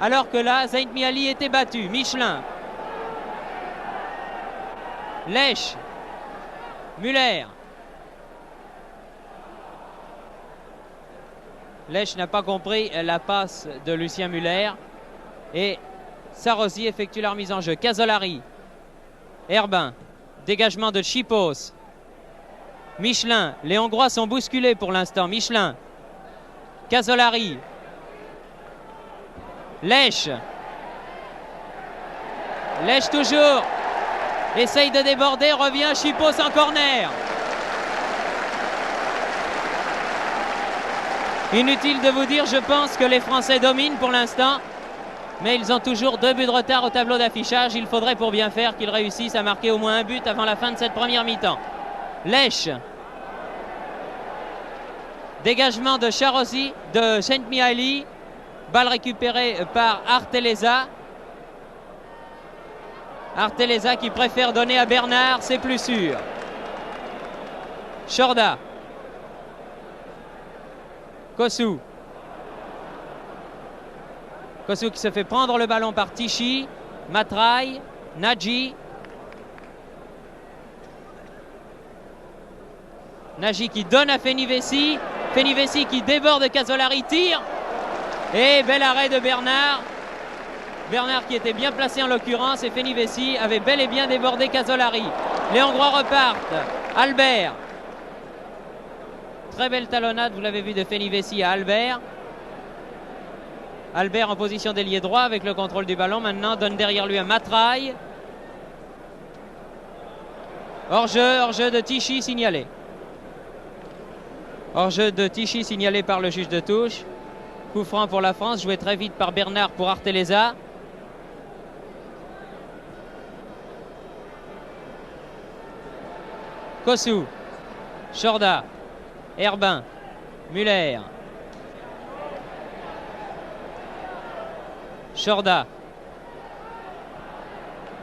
Alors que là, Zaintmi Ali était battu. Michelin. Lèche. Müller. Lèche n'a pas compris la passe de Lucien Müller. Et Sarrosi effectue la remise en jeu. Casolari. Herbin. Dégagement de Chipos. Michelin. Les Hongrois sont bousculés pour l'instant. Michelin. Casolari. Lèche. Lèche toujours. Essaye de déborder. Revient Chipos en corner. Inutile de vous dire, je pense que les Français dominent pour l'instant. Mais ils ont toujours 2 buts de retard au tableau d'affichage. Il faudrait pour bien faire qu'ils réussissent à marquer au moins un but avant la fin de cette première mi-temps. Lèche. Dégagement de Charossi, de Zaintmi Ali. Balle récupérée par Arteleza. Arteleza qui préfère donner à Bernard, c'est plus sûr. Chorda. Kossou. Kossou qui se fait prendre le ballon par Tichy. Matraille. Nagy. Nagy qui donne à Fenivesi. Fenivesi qui déborde Casolari. Tire. Et bel arrêt de Bernard. Bernard qui était bien placé en l'occurrence. Et Fenivesi avait bel et bien débordé Casolari. Les Hongrois repartent. Albert. Très belle talonnade, vous l'avez vu, de Fenivesi à Albert. Albert en position d'ailier droit avec le contrôle du ballon. Maintenant donne derrière lui un Matraille. Hors-jeu de Tichy signalé. Hors-jeu de Tichy signalé par le juge de touche. Coup franc pour la France, joué très vite par Bernard pour Arteleza. Kossou. Chorda. Herbin. Müller. Chorda.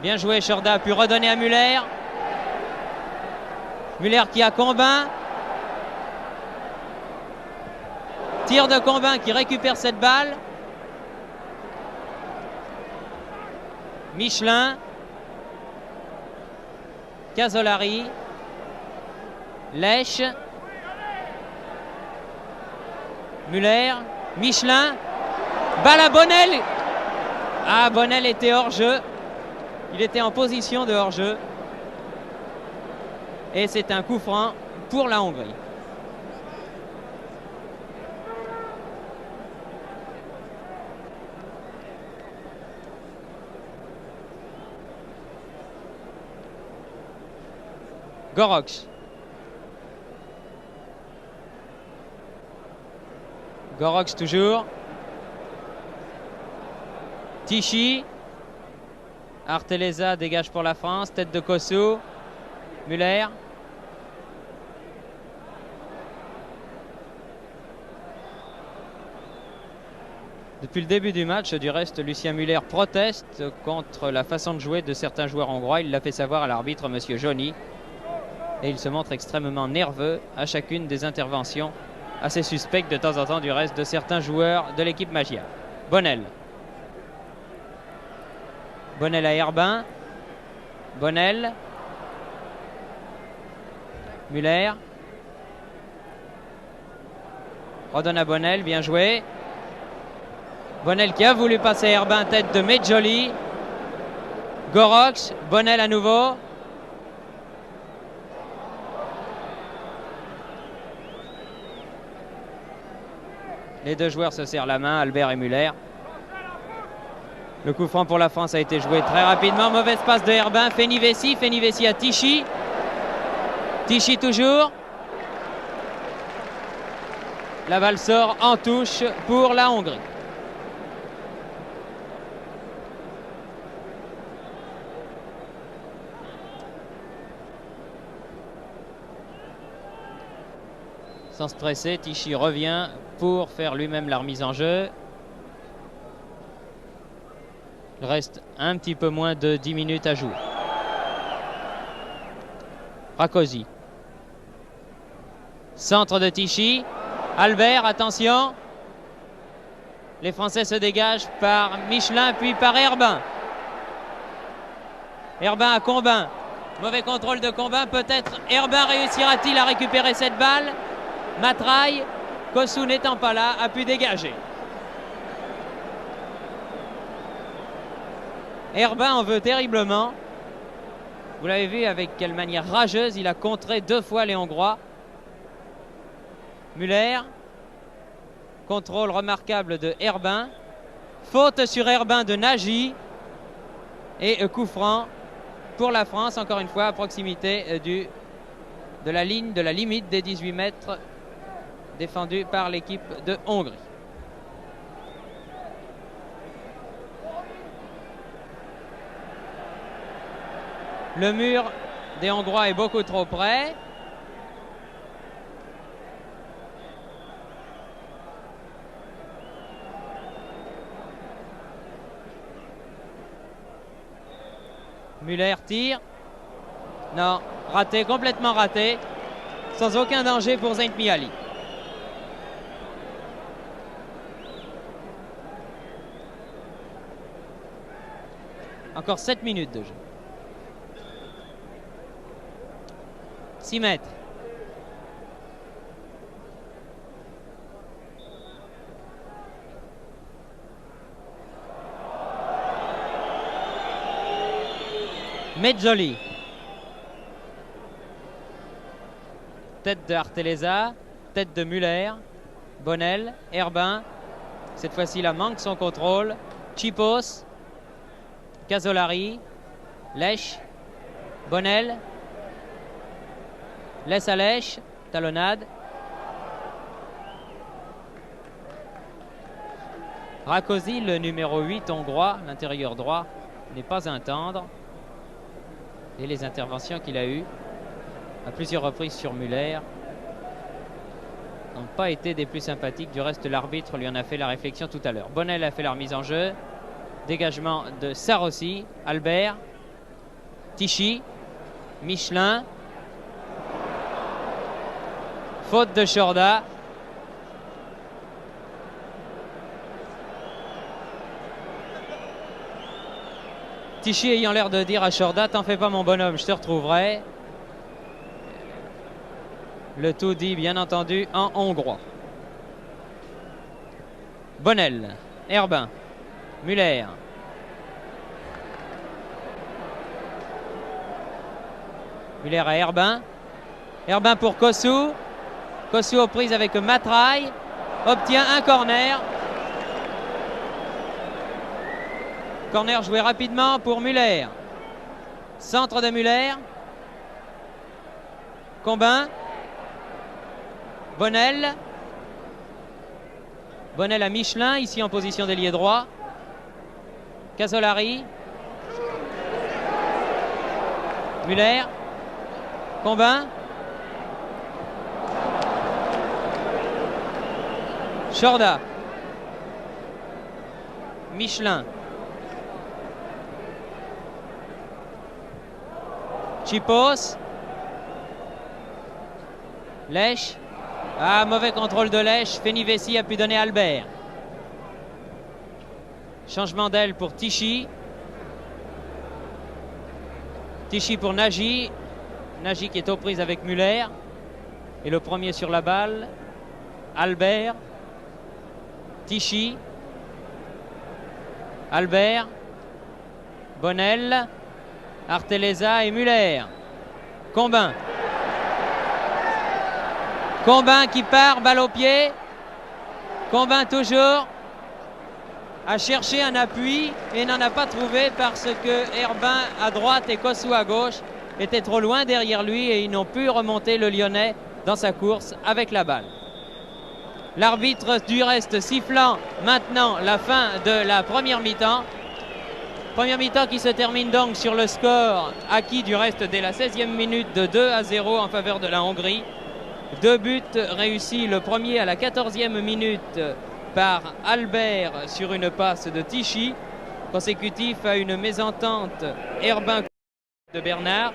Bien joué, Chorda a pu redonner à Müller. Müller qui a Combin. Tir de Combin qui récupère cette balle. Michelin. Casolari. Lèche. Müller. Michelin. Balle à Bonnel. Ah, Bonnel était hors jeu. Il était en position de hors jeu. Et c'est un coup franc pour la Hongrie. Gorox. Gorox toujours. Tichy. Arteleza dégage pour la France. Tête de Kossou. Müller. Depuis le début du match, du reste, Lucien Müller proteste contre la façon de jouer de certains joueurs hongrois. Il l'a fait savoir à l'arbitre, M. Johnny. Et il se montre extrêmement nerveux à chacune des interventions assez suspecte de temps en temps du reste de certains joueurs de l'équipe Magyar. Bonnel. Bonnel à Herbin. Bonnel. Muller. Redonne à Bonnel, bien joué. Bonnel qui a voulu passer Herbin, tête de Medjoli. Gorox, Bonnel à nouveau. Les deux joueurs se serrent la main, Albert et Muller. Le coup franc pour la France a été joué très rapidement. Mauvaise passe de Herbin, Fenivesi. Fenivesi à Tichy. Tichy toujours. La balle sort en touche pour la Hongrie. Sans stresser, Tichy revient pour faire lui-même la remise en jeu. Il reste un petit peu moins de 10 minutes à jouer. Rakosi. Centre de Tichy. Albert, attention. Les Français se dégagent par Michelin puis par Herbin. Herbin à Combin. Mauvais contrôle de Combin. Peut-être Herbin réussira-t-il à récupérer cette balle. Matraille, Kossou n'étant pas là, a pu dégager. Herbin en veut terriblement. Vous l'avez vu avec quelle manière rageuse il a contré 2 fois les Hongrois. Muller. Contrôle remarquable de Herbin. Faute sur Herbin de Nagy. Et coup franc pour la France, encore une fois à proximité de la ligne, de la limite des 18 mètres défendue par l'équipe de Hongrie. Le mur des Hongrois est beaucoup trop près. Muller tire. Non, raté, complètement raté. Sans aucun danger pour Zaint Miali. Encore 7 minutes de jeu. 6 mètres. Medjoli. Tête de Arteleza, tête de Muller, Bonnel, Herbin. Cette fois-ci, la manque son contrôle. Chipos, Casolari, Lèche, Bonnel, laisse à Lèche, talonnade. Rakosi, le numéro 8 hongrois, l'intérieur droit, n'est pas un tendre. Et les interventions qu'il a eues à plusieurs reprises sur Muller n'ont pas été des plus sympathiques. Du reste, l'arbitre lui en a fait la réflexion tout à l'heure. Bonnel a fait la remise en jeu. Dégagement de Sarossi, Albert, Tichy, Michelin. Faute de Chorda. Tichy ayant l'air de dire à Chorda, t'en fais pas mon bonhomme, je te retrouverai. Le tout dit bien entendu en hongrois. Bonnel, Herbin, Muller. Muller à Herbin. Herbin pour Kossou. Kossou aux prises avec Matraille. Obtient un corner. Corner joué rapidement pour Muller. Centre de Muller. Combin. Bonnel. Bonnel à Michelin, ici en position d'ailier droit. Casolari. Muller. Combin. Chorda. Michelin. Chipos. Lèche. Ah, mauvais contrôle de Lèche. Fenivesi a pu donner Albert. Changement d'aile pour Tichy. Tichy pour Nagy. Nagy qui est aux prises avec Muller. Et le premier sur la balle. Albert. Tichy. Albert. Bonnel. Arteleza et Muller. Combin. Combin qui part, balle au pied. Combin toujours a cherché un appui et n'en a pas trouvé parce que Herbin à droite et Kossou à gauche étaient trop loin derrière lui et ils n'ont pu remonter le Lyonnais dans sa course avec la balle. L'arbitre du reste sifflant maintenant la fin de la première mi-temps. Première mi-temps qui se termine donc sur le score acquis du reste dès la 16e minute de 2-0 en faveur de la Hongrie. 2 buts réussis, le premier à la 14e minute par Albert sur une passe de Tichy, consécutif à une mésentente Herbin de Bernard.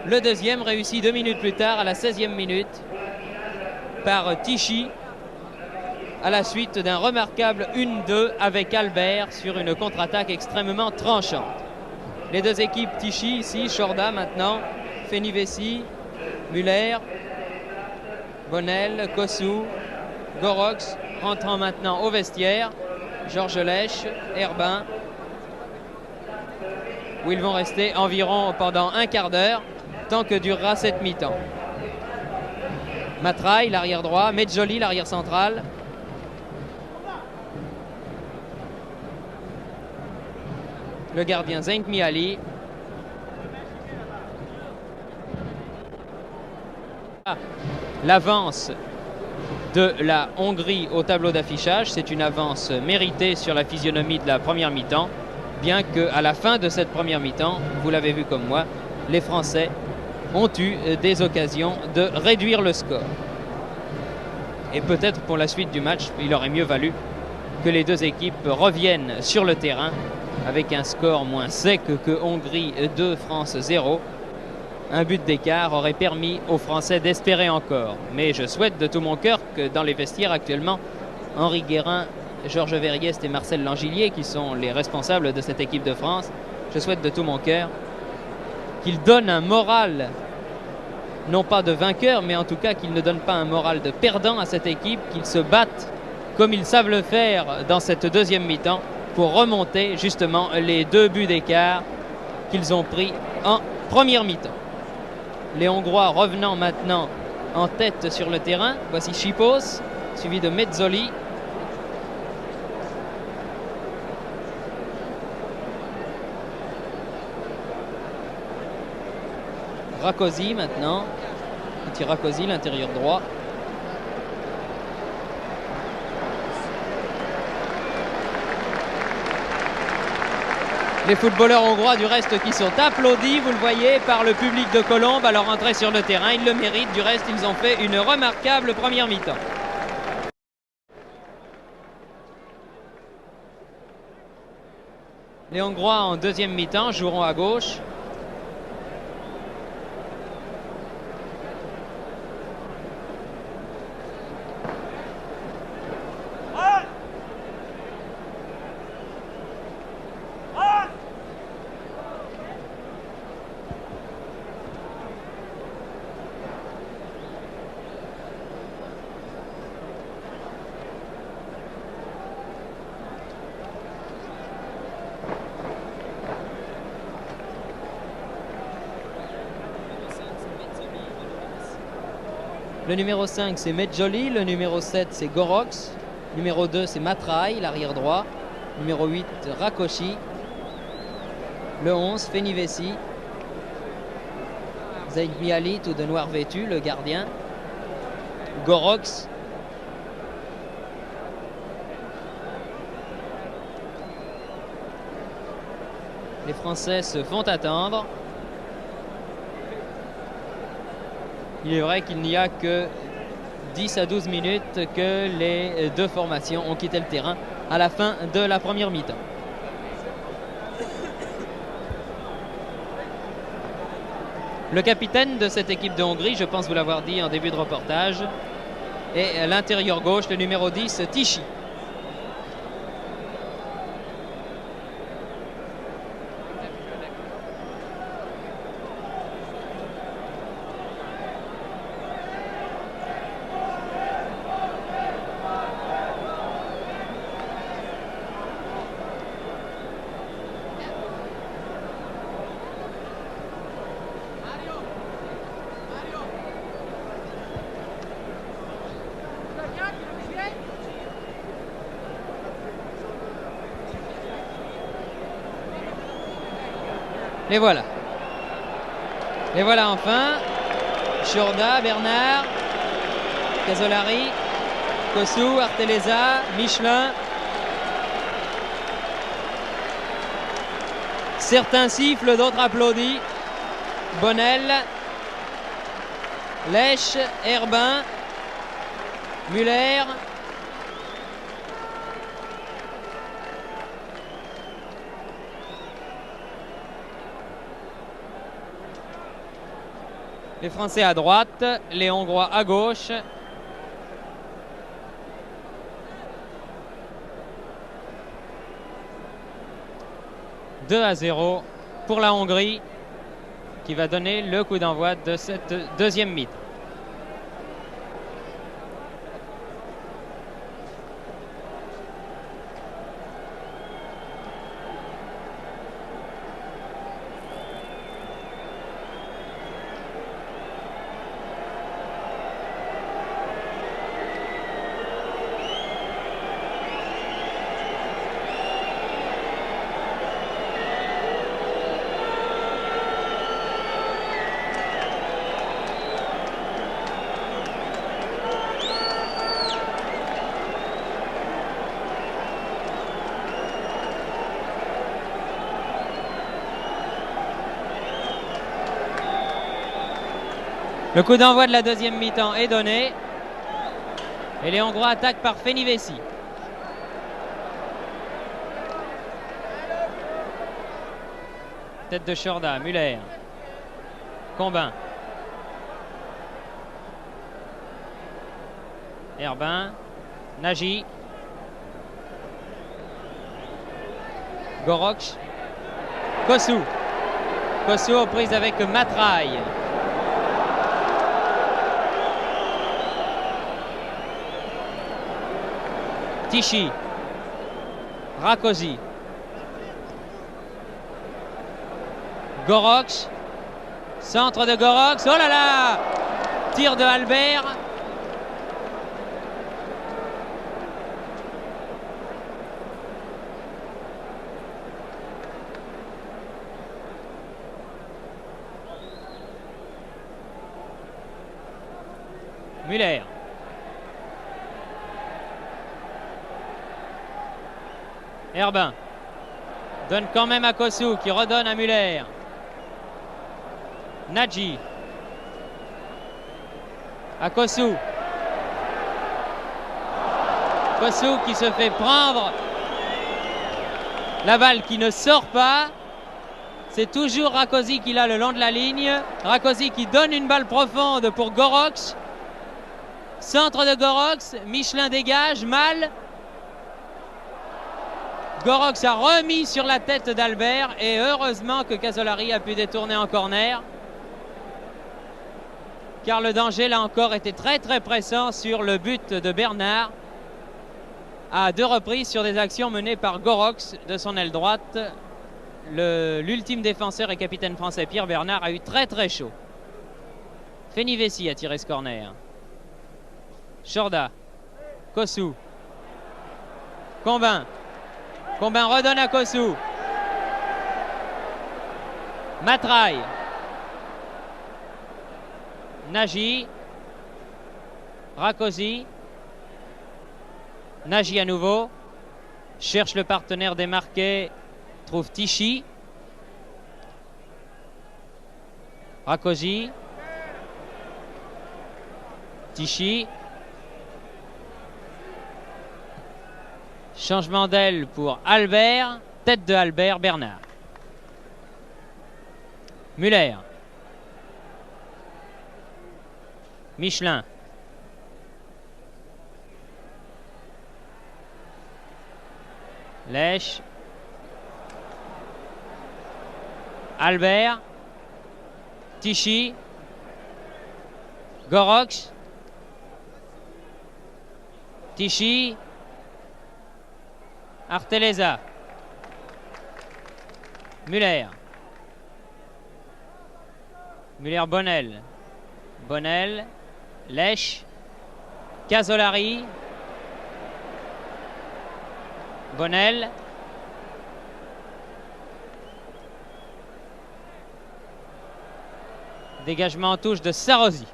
Le deuxième réussi 2 minutes plus tard à la 16e minute par Tichy à la suite d'un remarquable 1-2 avec Albert sur une contre-attaque extrêmement tranchante. Les deux équipes Tichy ici, Chorda maintenant, Fenivesi, Muller, Bonnel, Kossou, Gorox rentrant maintenant au vestiaire, Georges Lèche, Herbin, où ils vont rester environ pendant un quart d'heure, tant que durera cette mi-temps. Matraille, l'arrière droit, Medjoli, l'arrière central. Le gardien Zenk Miali. L'avance de la Hongrie au tableau d'affichage, c'est une avance méritée sur la physionomie de la première mi-temps, bien qu'à la fin de cette première mi-temps, vous l'avez vu comme moi, les Français ont eu des occasions de réduire le score. Et peut-être pour la suite du match, il aurait mieux valu que les deux équipes reviennent sur le terrain avec un score moins sec que Hongrie 2, France 0. Un but d'écart aurait permis aux Français d'espérer encore. Mais je souhaite de tout mon cœur que dans les vestiaires actuellement, Henri Guérin, Georges Verriest et Marcel Langillier, qui sont les responsables de cette équipe de France, je souhaite de tout mon cœur qu'ils donnent un moral, non pas de vainqueur, mais en tout cas qu'ils ne donnent pas un moral de perdant à cette équipe, qu'ils se battent comme ils savent le faire dans cette deuxième mi-temps pour remonter justement les 2 buts d'écart qu'ils ont pris en première mi-temps. Les Hongrois revenant maintenant en tête sur le terrain. Voici Chipos, suivi de Mezzoli. Rakosi maintenant. Petit Rakosi, l'intérieur droit. Les footballeurs hongrois du reste qui sont applaudis, vous le voyez, par le public de Colombes à leur entrée sur le terrain. Ils le méritent, du reste ils ont fait une remarquable première mi-temps. Les Hongrois en deuxième mi-temps joueront à gauche. Le numéro 5, c'est Medjoli. Le numéro 7, c'est Gorox. Numéro 2, c'est Matraille, l'arrière droit. Numéro 8, Rakosi. Le 11, Fenivesi. Zenk Miali, tout de noir vêtu, le gardien. Gorox. Les Français se font attendre. Il est vrai qu'il n'y a que 10 à 12 minutes que les deux formations ont quitté le terrain à la fin de la première mi-temps. Le capitaine de cette équipe de Hongrie, je pense vous l'avoir dit en début de reportage, est l'intérieur gauche, le numéro 10, Tichy. Et voilà. Et voilà enfin. Shorda, Bernard, Casolari, Kossou, Arteleza, Michelin. Certains sifflent, d'autres applaudissent. Bonnel, Lèche, Herbin, Muller. Les Français à droite, les Hongrois à gauche. « 2-0 pour la Hongrie qui va donner le coup d'envoi de cette deuxième mi-temps. Le coup d'envoi de la deuxième mi-temps est donné. Et les Hongrois attaquent par Fenivesi. Tête de Shorda, Muller. Combin. Herbin. Nagy. Goroch. Kossou. Kossou aux prises avec Matraille. Tichy, Rakosi, Goroch, centre de Goroch, oh là là, tir de Albert. Muller. Herbin donne quand même à Kossou qui redonne à Muller. Nagy à Kossou. Kossou qui se fait prendre. La balle qui ne sort pas. C'est toujours Rakosi qui l'a le long de la ligne. Rakosi qui donne une balle profonde pour Goroch. Centre de Goroch. Michelin dégage mal. Goroch a remis sur la tête d'Albert et heureusement que Casolari a pu détourner en corner. Car le danger là encore était très pressant sur le but de Bernard. À deux reprises sur des actions menées par Goroch de son aile droite. L'ultime défenseur et capitaine français Pierre Bernard a eu très chaud. Fenivesi a tiré ce corner. Shorda. Kossou. Combin. Combin redonne à Kossou. Matraille. Nagy. Rakosi. Nagy à nouveau. Cherche le partenaire démarqué. Trouve Tichy. Rakosi. Tichy. Changement d'aile pour Albert. Tête de Albert, Bernard. Muller. Michelin. Lèche. Albert. Tichy. Gorox. Tichy. Arteleza. Muller. Muller-Bonnel. Bonnel. Lèche. Casolari. Bonnel. Dégagement en touche de Sarrozy.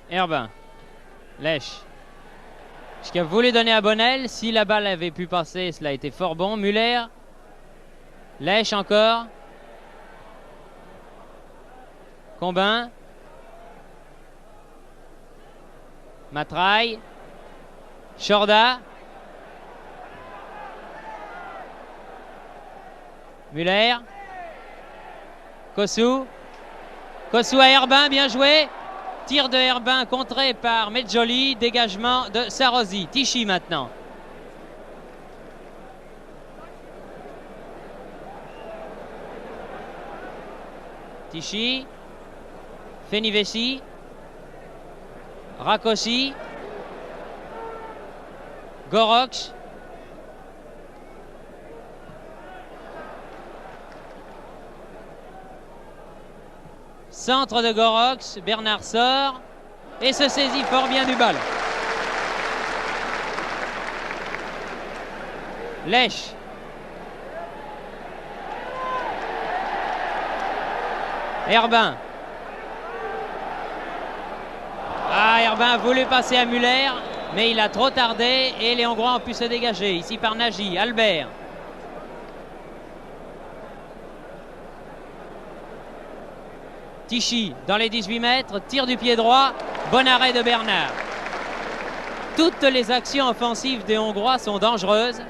Herbin. Lèche. Ce qu'il a voulu donner à Bonnel. Si la balle avait pu passer, cela a été fort bon. Muller. Lèche encore. Combin. Matraille. Chorda. Muller. Kossou. Kossou à Herbin, bien joué. Tir de Herbin contré par Medjoli. Dégagement de Sarrozy. Tichy maintenant. Tichy. Fenivesi. Rakossi. Gorox. Centre de Gorox, Bernard sort et se saisit fort bien du ballon. Lèche. Herbin. Ah, Herbin a voulu passer à Muller, mais il a trop tardé et les Hongrois ont pu se dégager. Ici par Nagy, Albert. Tichy dans les 18 mètres, tir du pied droit, bon arrêt de Bernard. Toutes les actions offensives des Hongrois sont dangereuses,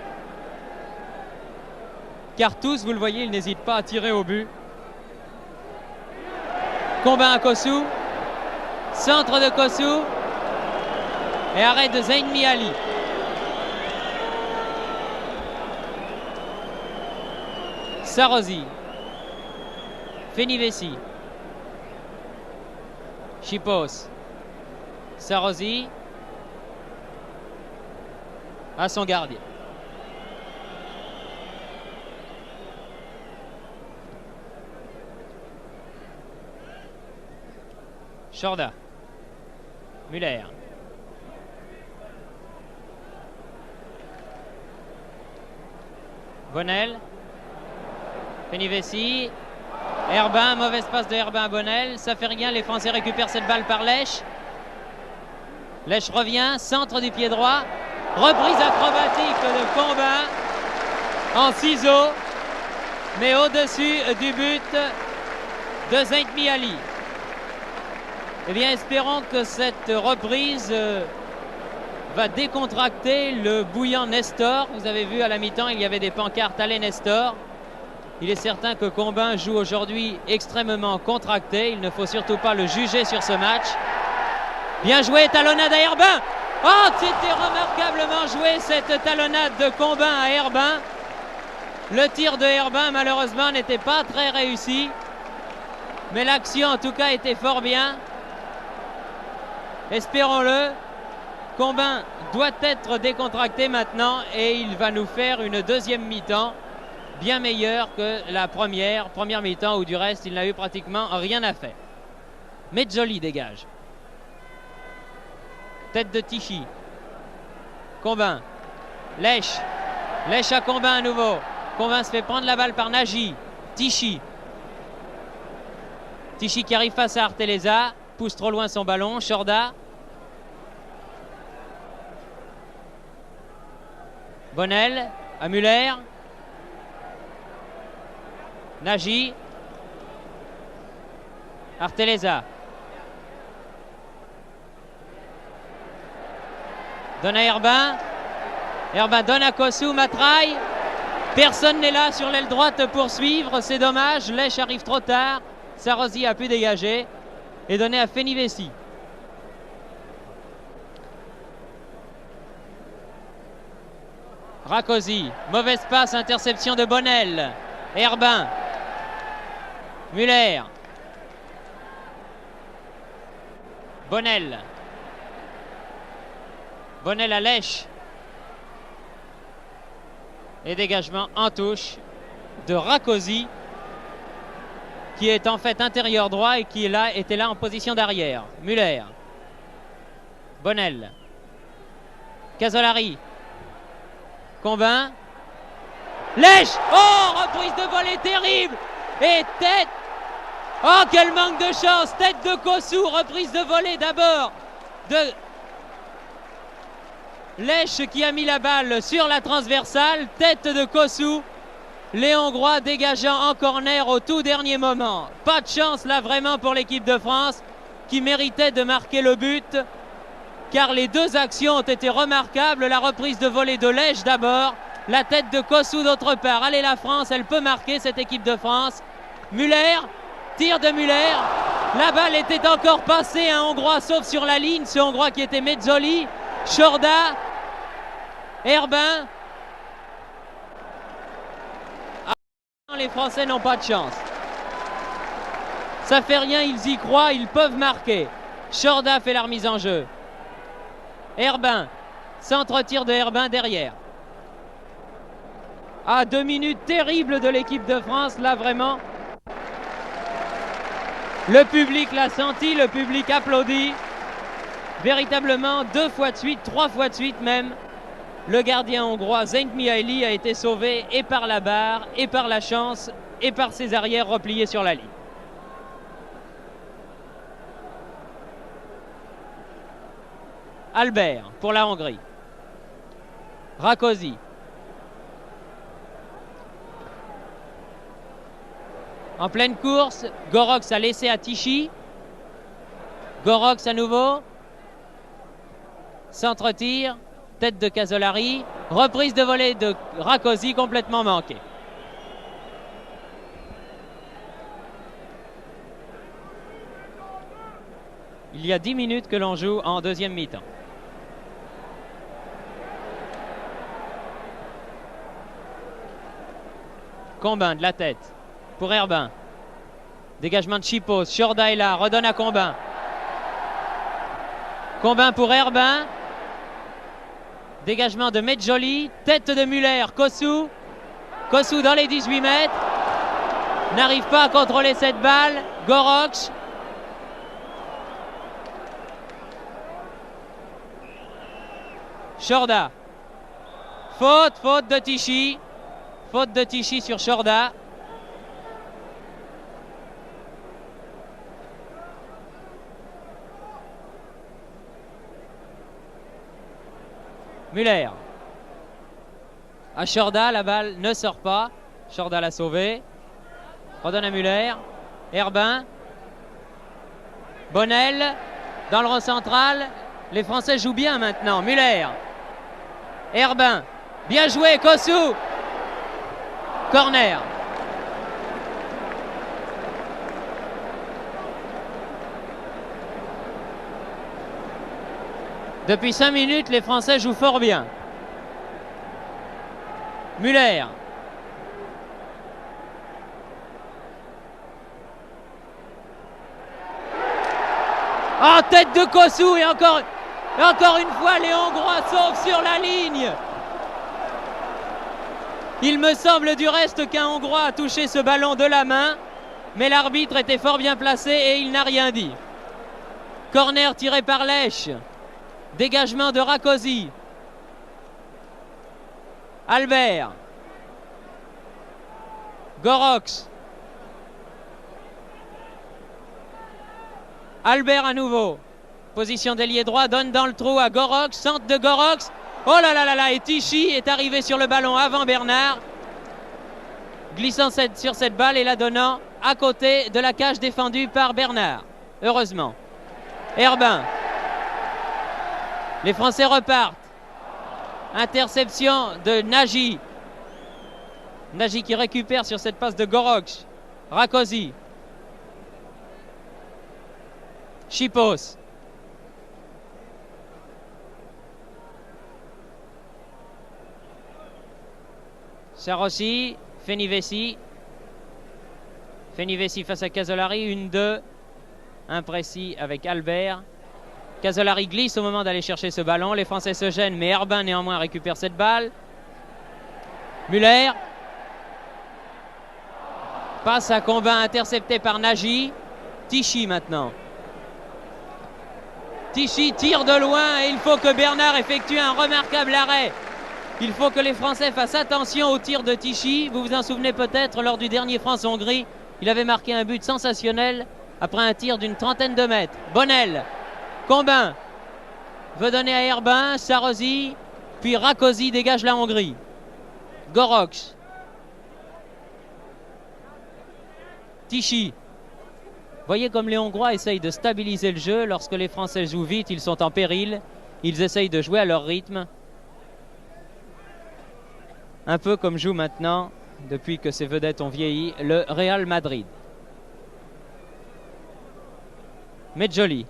car tous, vous le voyez, ils n'hésitent pas à tirer au but. Combin à Kossou, centre de Kossou et arrêt de Zainmi Ali. Sarrozy, Fenivesi. Chipos. Sarrozy. À son gardien. Chorda. Muller. Bonnel. Fenivesi. Herbin, mauvaise passe de Herbin à Bonnel. Ça fait rien, les Français récupèrent cette balle par Lèche. Lèche revient, centre du pied droit. Reprise acrobatique de Combin en ciseaux, mais au-dessus du but de Zainmi Ali. Eh bien, espérons que cette reprise va décontracter le bouillant Nestor. Vous avez vu à la mi-temps, il y avait des pancartes Allez Nestor. Il est certain que Combin joue aujourd'hui extrêmement contracté. Il ne faut surtout pas le juger sur ce match. Bien joué, talonnade à Herbin. Oh, c'était remarquablement joué cette talonnade de Combin à Herbin. Le tir de Herbin, malheureusement, n'était pas très réussi. Mais l'action, en tout cas, était fort bien. Espérons-le. Combin doit être décontracté maintenant et il va nous faire une deuxième mi-temps bien meilleure que la première mi-temps où du reste il n'a eu pratiquement rien à faire. Medjoli dégage. Tête de Tichy. Combin. Lèche. Lèche à Combin à nouveau. Combin se fait prendre la balle par Nagy. Tichy. Tichy qui arrive face à Arteleza. Pousse trop loin son ballon. Chorda. Bonnel à Muller. Nagy. Arteleza. Donne à Herbin. Herbin donne à Kossou. Matraille. Personne n'est là sur l'aile droite pour suivre, c'est dommage. Lèche arrive trop tard. Sarrozy a pu dégager et donner à Fenivesi. Rakosi, mauvaise passe, interception de Bonnel. Herbin. Muller. Bonnel. Bonnel à Lèche. Et dégagement en touche de Rakosi, qui est en fait intérieur droit et qui était là en position d'arrière. Muller. Bonnel. Casolari. Combin. Lèche. Oh, reprise de volée terrible. Et tête. Oh, quel manque de chance. Tête de Kossou. Reprise de volée d'abord de Lèche qui a mis la balle sur la transversale. Tête de Kossou. Les Hongrois dégageant en corner au tout dernier moment. Pas de chance là vraiment pour l'équipe de France qui méritait de marquer le but, car les deux actions ont été remarquables. La reprise de volée de Lèche d'abord, la tête de Kossou d'autre part. Allez, la France, elle peut marquer, cette équipe de France. Muller, tir de Muller. La balle était encore passée, un Hongrois sauf sur la ligne, ce Hongrois qui était Mezzoli. Chorda, Herbin. Les Français n'ont pas de chance. Ça fait rien, ils y croient, ils peuvent marquer. Chorda fait la remise en jeu. Herbin, centre-tir de Herbin derrière. 2 minutes terribles de l'équipe de France, là vraiment. Le public l'a senti, le public applaudit. Véritablement 2 fois de suite, 3 fois de suite même. Le gardien hongrois Zenk Mihaly a été sauvé et par la barre, et par la chance, et par ses arrières repliés sur la ligne. Albert pour la Hongrie. Rakosi. En pleine course, Gorox a laissé à Tichy. Gorox à nouveau. Centre-tir. Tête de Casolari. Reprise de volée de Rakosi complètement manquée. Il y a 10 minutes que l'on joue en deuxième mi-temps. Combin de la tête pour Herbin. Dégagement de Chipos. Chorda est là, redonne à Combin. Combin pour Herbin. Dégagement de Mezzoli. Tête de Muller. Kossou. Kossou dans les 18 mètres. N'arrive pas à contrôler cette balle. Gorox. Chorda. Faute de Tichy. Faute de Tichy sur Chorda. Muller. À Chorda, la balle ne sort pas. Chorda l'a sauvé. Redonne à Muller. Herbin. Bonnel. Dans le rond central. Les Français jouent bien maintenant. Muller. Herbin. Bien joué, Kossou. Corner. Depuis 5 minutes, les Français jouent fort bien. Muller. Oh, tête de Kossou et encore une fois, les Hongrois sauvent sur la ligne. Il me semble du reste qu'un Hongrois a touché ce ballon de la main, mais l'arbitre était fort bien placé et il n'a rien dit. Corner tiré par Lèche. Dégagement de Rakosi. Albert. Gorox. Albert à nouveau. Position d'ailier droit, donne dans le trou à Gorox. Centre de Gorox. Oh là là là là, et Tichy est arrivé sur le ballon avant Bernard. Glissant sur cette balle et la donnant à côté de la cage défendue par Bernard. Heureusement. Herbin. Les Français repartent. Interception de Nagy. Nagy qui récupère sur cette passe de Goroch. Rákóczi. Sipos. Sarosi. Fenivesi. Fenivesi face à Casolari. 1-2. Imprécis avec Albert. Casolari glisse au moment d'aller chercher ce ballon. Les Français se gênent, mais Herbin néanmoins récupère cette balle. Müller. Passe à Combin intercepté par Nagy. Tichy maintenant. Tichy tire de loin et il faut que Bernard effectue un remarquable arrêt. Il faut que les Français fassent attention au tir de Tichy. Vous vous en souvenez peut-être, lors du dernier France-Hongrie, il avait marqué un but sensationnel après un tir d'une trentaine de mètres. Bonnel. Combin veut donner à Herbin. Sarosi. Puis Rákóczi dégage la Hongrie. Goroch. Tichy. Voyez comme les Hongrois essayent de stabiliser le jeu. Lorsque les Français jouent vite, ils sont en péril. Ils essayent de jouer à leur rythme. Un peu comme joue maintenant, depuis que ces vedettes ont vieilli, le Real Madrid. Medjoli.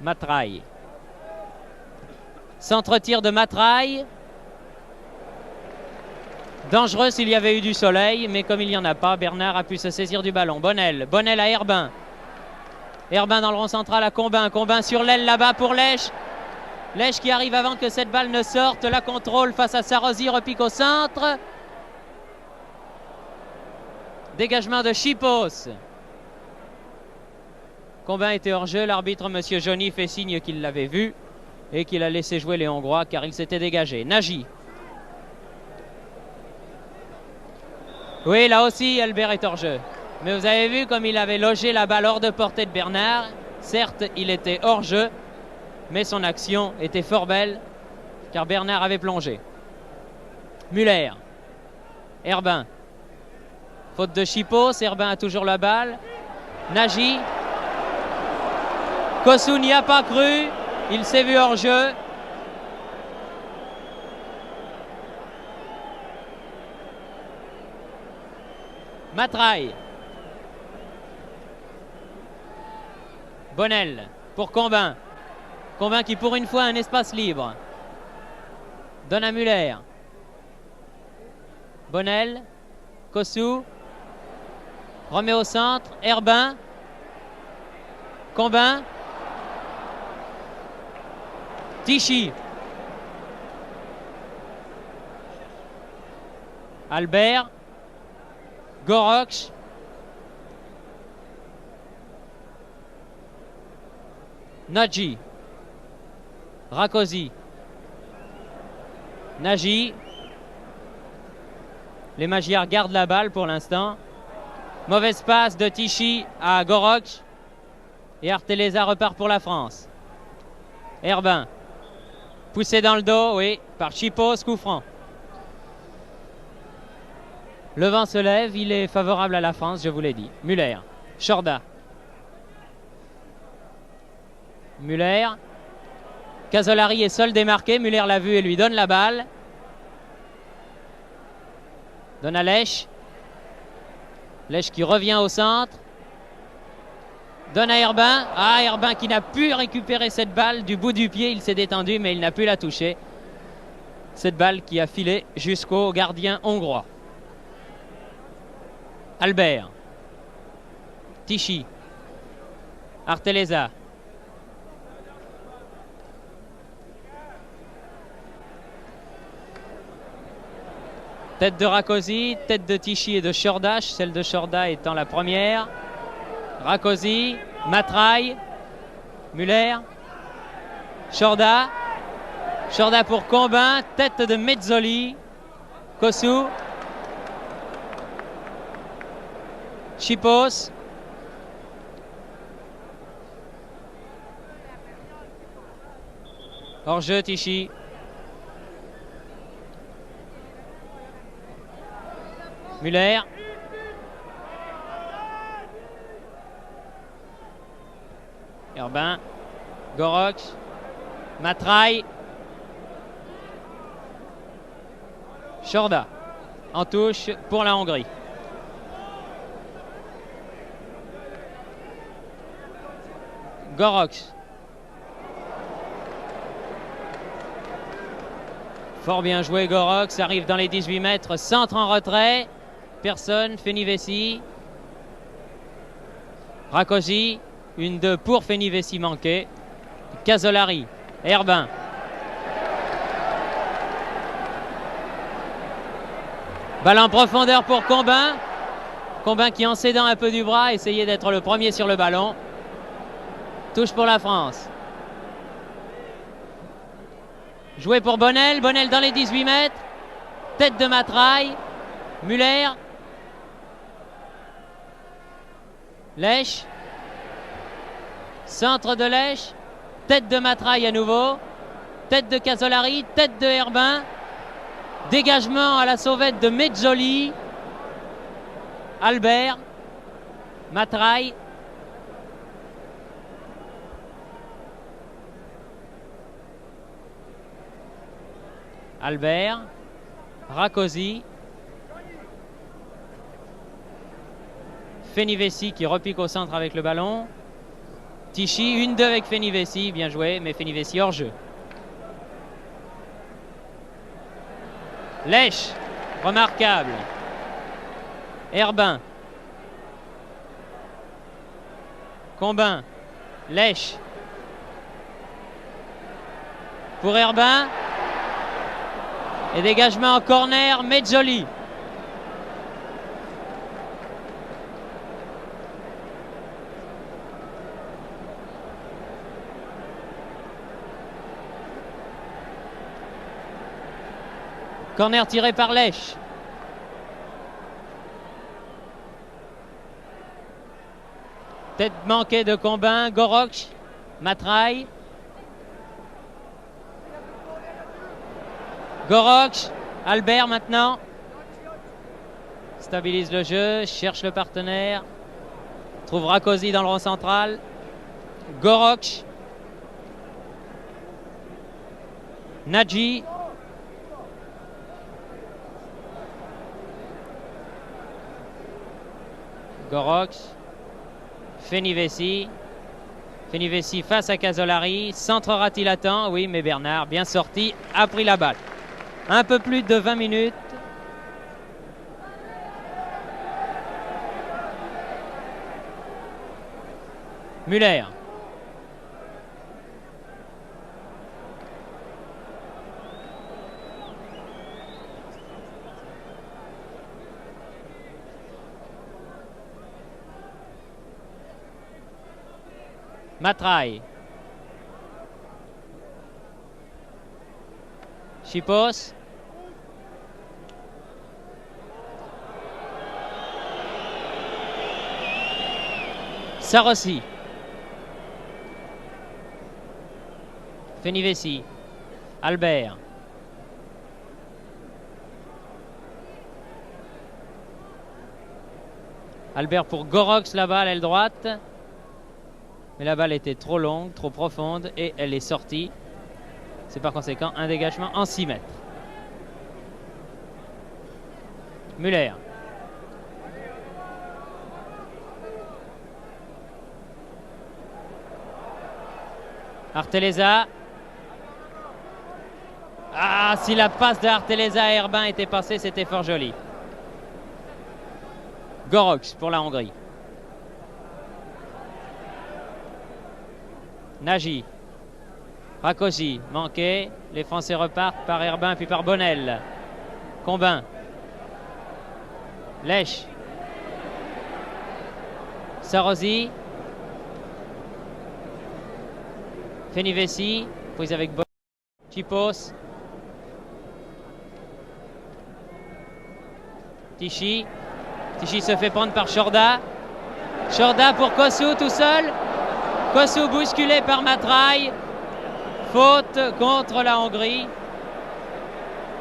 Matraille. Centre-tir de Matraille. Dangereux s'il y avait eu du soleil, mais comme il n'y en a pas, Bernard a pu se saisir du ballon. Bonnel. Bonnel à Herbin. Herbin dans le rond central à Combin. Combin sur l'aile là-bas pour Lèche. Lèche qui arrive avant que cette balle ne sorte. La contrôle face à Sarosi, repique au centre. Dégagement de Sipos. Combin était hors jeu. L'arbitre, M. Johnny, fait signe qu'il l'avait vu et qu'il a laissé jouer les Hongrois car il s'était dégagé. Nagy. Oui, là aussi, Albert est hors jeu. Mais vous avez vu comme il avait logé la balle hors de portée de Bernard. Certes, il était hors jeu, mais son action était fort belle car Bernard avait plongé. Müller. Herbin. Faute de Sipos. Herbin a toujours la balle. Nagy. Kossu n'y a pas cru. Il s'est vu hors jeu. Matraille. Bonnel pour Combin. Combin qui pour une fois a un espace libre. Donne à Müller. Bonnel. Kossu. Remet au centre. Herbin. Combin. Tichy. Albert. Goroch. Nagy. Rákóczi. Nagy. Les Magyars gardent la balle pour l'instant. Mauvaise passe de Tichy à Goroch. Et Arteleza repart pour la France. Herbin. Poussé dans le dos, oui, par Sipos, coup franc. Le vent se lève, il est favorable à la France, je vous l'ai dit. Müller. Chorda. Müller. Casolari est seul démarqué. Müller l'a vu et lui donne la balle. Donne à Lèche. Lèche qui revient au centre. Donne à Herbin. Ah, Herbin qui n'a pu récupérer cette balle du bout du pied. Il s'est détendu, mais il n'a pu la toucher. Cette balle qui a filé jusqu'au gardien hongrois. Albert. Tichy. Arteleza. Tête de Rákóczi, tête de Tichy et de Chorda, celle de Chorda étant la première. Rákóczi, Matraille, Müller, Chorda. Chorda pour Combin, tête de Mezzoli, Kossu, Sipos. Hors-jeu Tichy. Müller. Herbin. Goroch. Matraille. Chorda en touche pour la Hongrie. Gorox. Fort bien joué Gorox, arrive dans les 18 mètres, centre en retrait. Personne, Fenivesi. Rakosi, une 2 pour Fenivesi manquée. Casolari, Herbin. Balle en profondeur pour Combin. Combin qui, en cédant un peu du bras, essayait d'être le premier sur le ballon. Touche pour la France. Joué pour Bonnel. Bonnel dans les 18 mètres. Tête de Matraille. Muller. Lèche. Centre de Lèche. Tête de Matraille à nouveau. Tête de Casolari. Tête de Herbin. Dégagement à la sauvette de Mezzoli. Albert. Matraille. Albert. Rakosi. Fenivesi qui repique au centre avec le ballon. Tichy, 1-2 avec Fenivesi, bien joué, mais Fenivesi hors jeu. Lèche, remarquable. Herbin. Combin. Lèche. Pour Herbin. Et dégagement en corner, Mezzoli. Corner tiré par Lèche. Tête manquée de Combin, Gorox, Matraille. Gorox, Albert maintenant. Stabilise le jeu, cherche le partenaire. Trouve Rakosi dans le rond central. Gorox. Nadji. Gorox. Fenivesi. Fenivesi face à Casolari. Centrera-t-il à temps? Oui, mais Bernard, bien sorti, a pris la balle. Un peu plus de 20 minutes. Muller. Matraille. Chipos. Sarossi. Fenivesi. Albert. Albert pour Gorox là-bas à l'aile droite. Mais la balle était trop longue, trop profonde et elle est sortie. C'est par conséquent un dégagement en 6 mètres. Muller. Arteleza. Ah, si la passe de Arteleza à Herbin était passée, c'était fort joli. Gorox pour la Hongrie. Nagy. Rakosi, manqué. Les Français repartent par Herbin puis par Bonnel. Combin. Lèche. Sarosy. Fenivesi. Prise avec Bonnel. Chipos. Tichy. Tichy se fait prendre par Chorda. Chorda pour Kossou tout seul. Kossou bousculé par Matraille. Faute contre la Hongrie.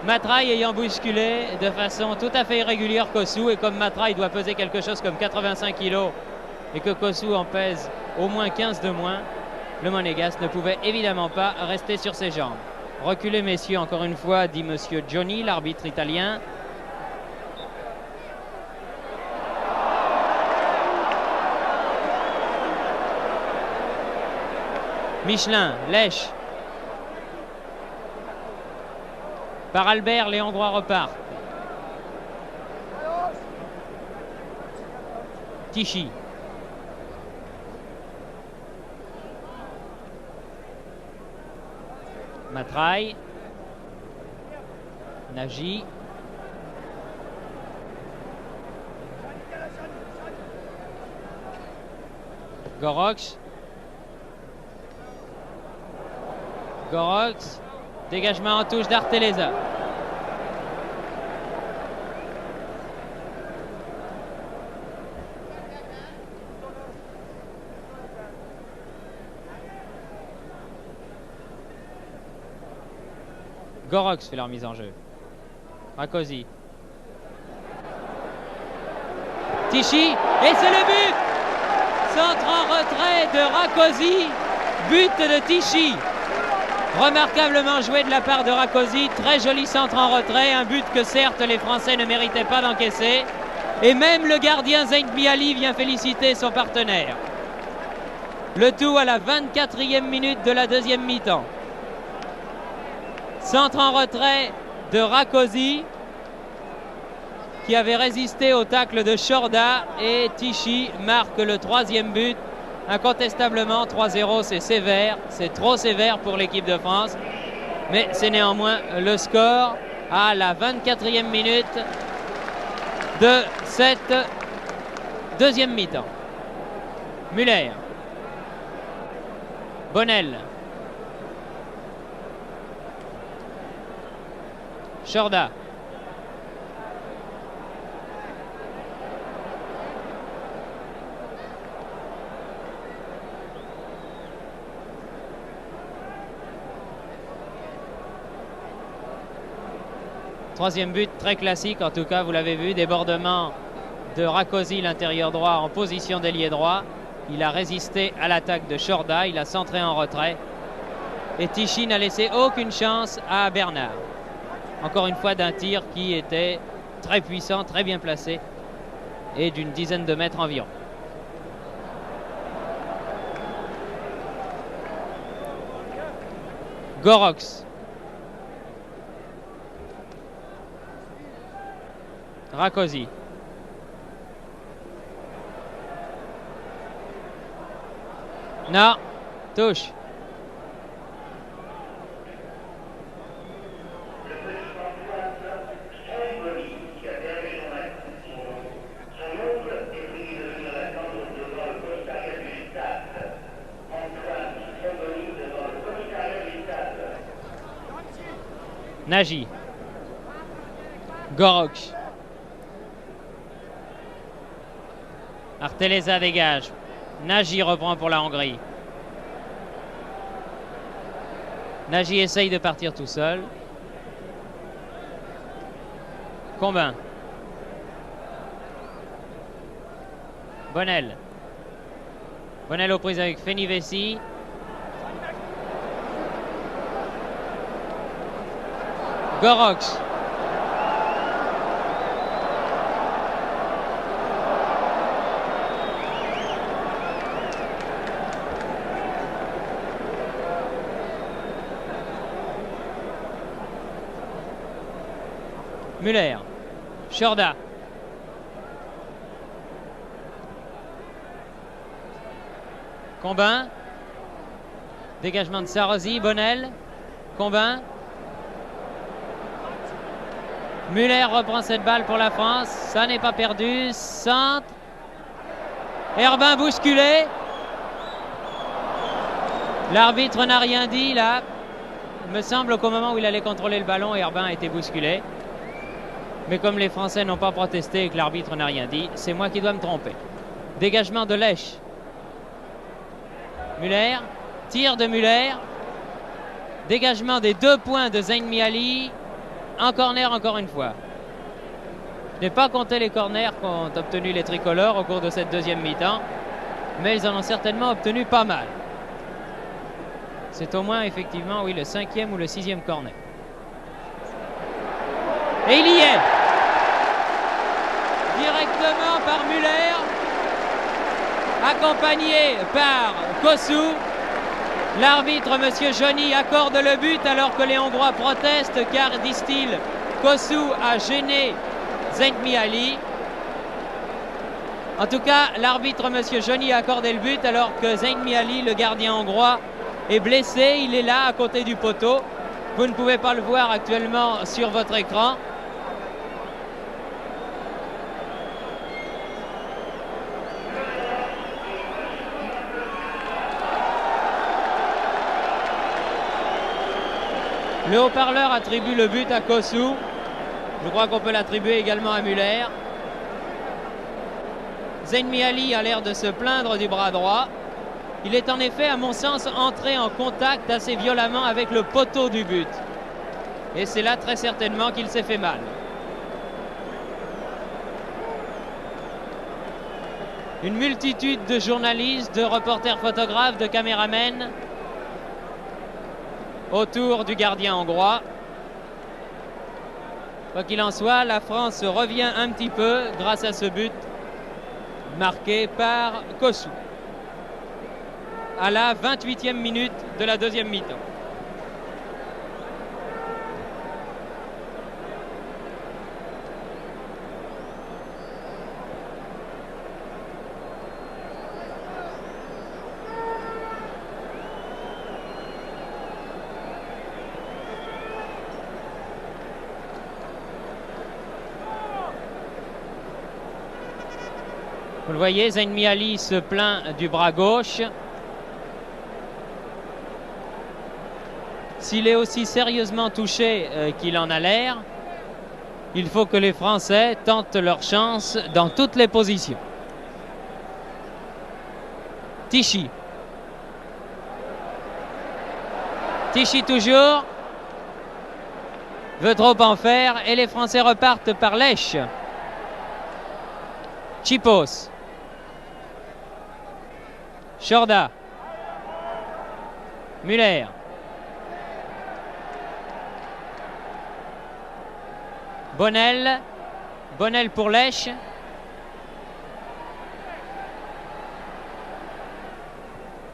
Matraille ayant bousculé de façon tout à fait irrégulière Kossou. Et comme Matraille doit peser quelque chose comme 85 kg et que Kossou en pèse au moins 15 de moins, le Monégasque ne pouvait évidemment pas rester sur ses jambes. Reculez, messieurs, encore une fois, dit monsieur Johnny, l'arbitre italien. Michelin, Lèche. Par Albert, les Hongrois repartent. Tichy. Matraille. Nagy. Gorox. Gorox. Dégagement en touche d'Arteleza. Gorox fait leur mise en jeu. Rakosi. Tichy. Et c'est le but! Centre en retrait de Rakosi. But de Tichy. Remarquablement joué de la part de Rakosi. Très joli centre en retrait. Un but que certes les Français ne méritaient pas d'encaisser. Et même le gardien Zayn Miali vient féliciter son partenaire. Le tout à la 24e minute de la deuxième mi-temps. Centre en retrait de Rakosi qui avait résisté au tacle de Chorda, et Tichy marque le troisième but. Incontestablement 3-0, c'est sévère, c'est trop sévère pour l'équipe de France, mais c'est néanmoins le score à la 24e minute de cette deuxième mi-temps. Müller. Bonnel. Chorda. Troisième but très classique, en tout cas, vous l'avez vu, débordement de Rakosi, l'intérieur droit, en position d'ailier droit. Il a résisté à l'attaque de Chorda, il a centré en retrait. Et Tichy n'a laissé aucune chance à Bernard. Encore une fois, d'un tir qui était très puissant, très bien placé, et d'une dizaine de mètres environ. Gorox. Rakosi. Non, touche. Nagy. Gorox. Arteleza dégage. Nagy reprend pour la Hongrie. Nagy essaye de partir tout seul. Combin. Bonnel. Bonnel aux prises avec Fenivesi. Gorox. Müller. Chorda. Combin. Dégagement de Sarkozy. Bonnel. Combin. Müller reprend cette balle pour la France. Ça n'est pas perdu. Centre. Herbin bousculé. L'arbitre n'a rien dit là. Il me semble qu'au moment où il allait contrôler le ballon, Herbin a été bousculé. Mais comme les Français n'ont pas protesté et que l'arbitre n'a rien dit, c'est moi qui dois me tromper. Dégagement de Lèche. Müller. Tir de Müller. Dégagement des 2 points de Zayn Miali. Un corner encore une fois. Je n'ai pas compté les corners qu'ont obtenu les tricolores au cours de cette deuxième mi-temps, mais ils en ont certainement obtenu pas mal. C'est au moins effectivement, oui, le 5e ou le 6e corner. Et il y est. Directement par Müller, accompagné par Kossou. L'arbitre, M. Johnny, accorde le but alors que les Hongrois protestent car, disent-ils, Kossou a gêné Zentmi Ali. En tout cas, l'arbitre, M. Johnny, a accordé le but alors que Zentmi Ali, le gardien hongrois, est blessé. Il est là, à côté du poteau. Vous ne pouvez pas le voir actuellement sur votre écran. Le haut-parleur attribue le but à Kossou. Je crois qu'on peut l'attribuer également à Müller. Zentmi Ali a l'air de se plaindre du bras droit. Il est en effet, à mon sens, entré en contact assez violemment avec le poteau du but. Et c'est là très certainement qu'il s'est fait mal. Une multitude de journalistes, de reporters photographes, de caméramens autour du gardien hongrois. Quoi qu'il en soit, la France revient un petit peu grâce à ce but marqué par Kossou à la 28e minute de la deuxième mi-temps. Vous le voyez, Zentmi Ali se plaint du bras gauche. S'il est aussi sérieusement touché qu'il en a l'air, il faut que les Français tentent leur chance dans toutes les positions. Tichy. Tichy toujours. Veut trop en faire et les Français repartent par Lèche. Chipos. Chorda. Müller. Bonnel. Bonnel pour Lèche.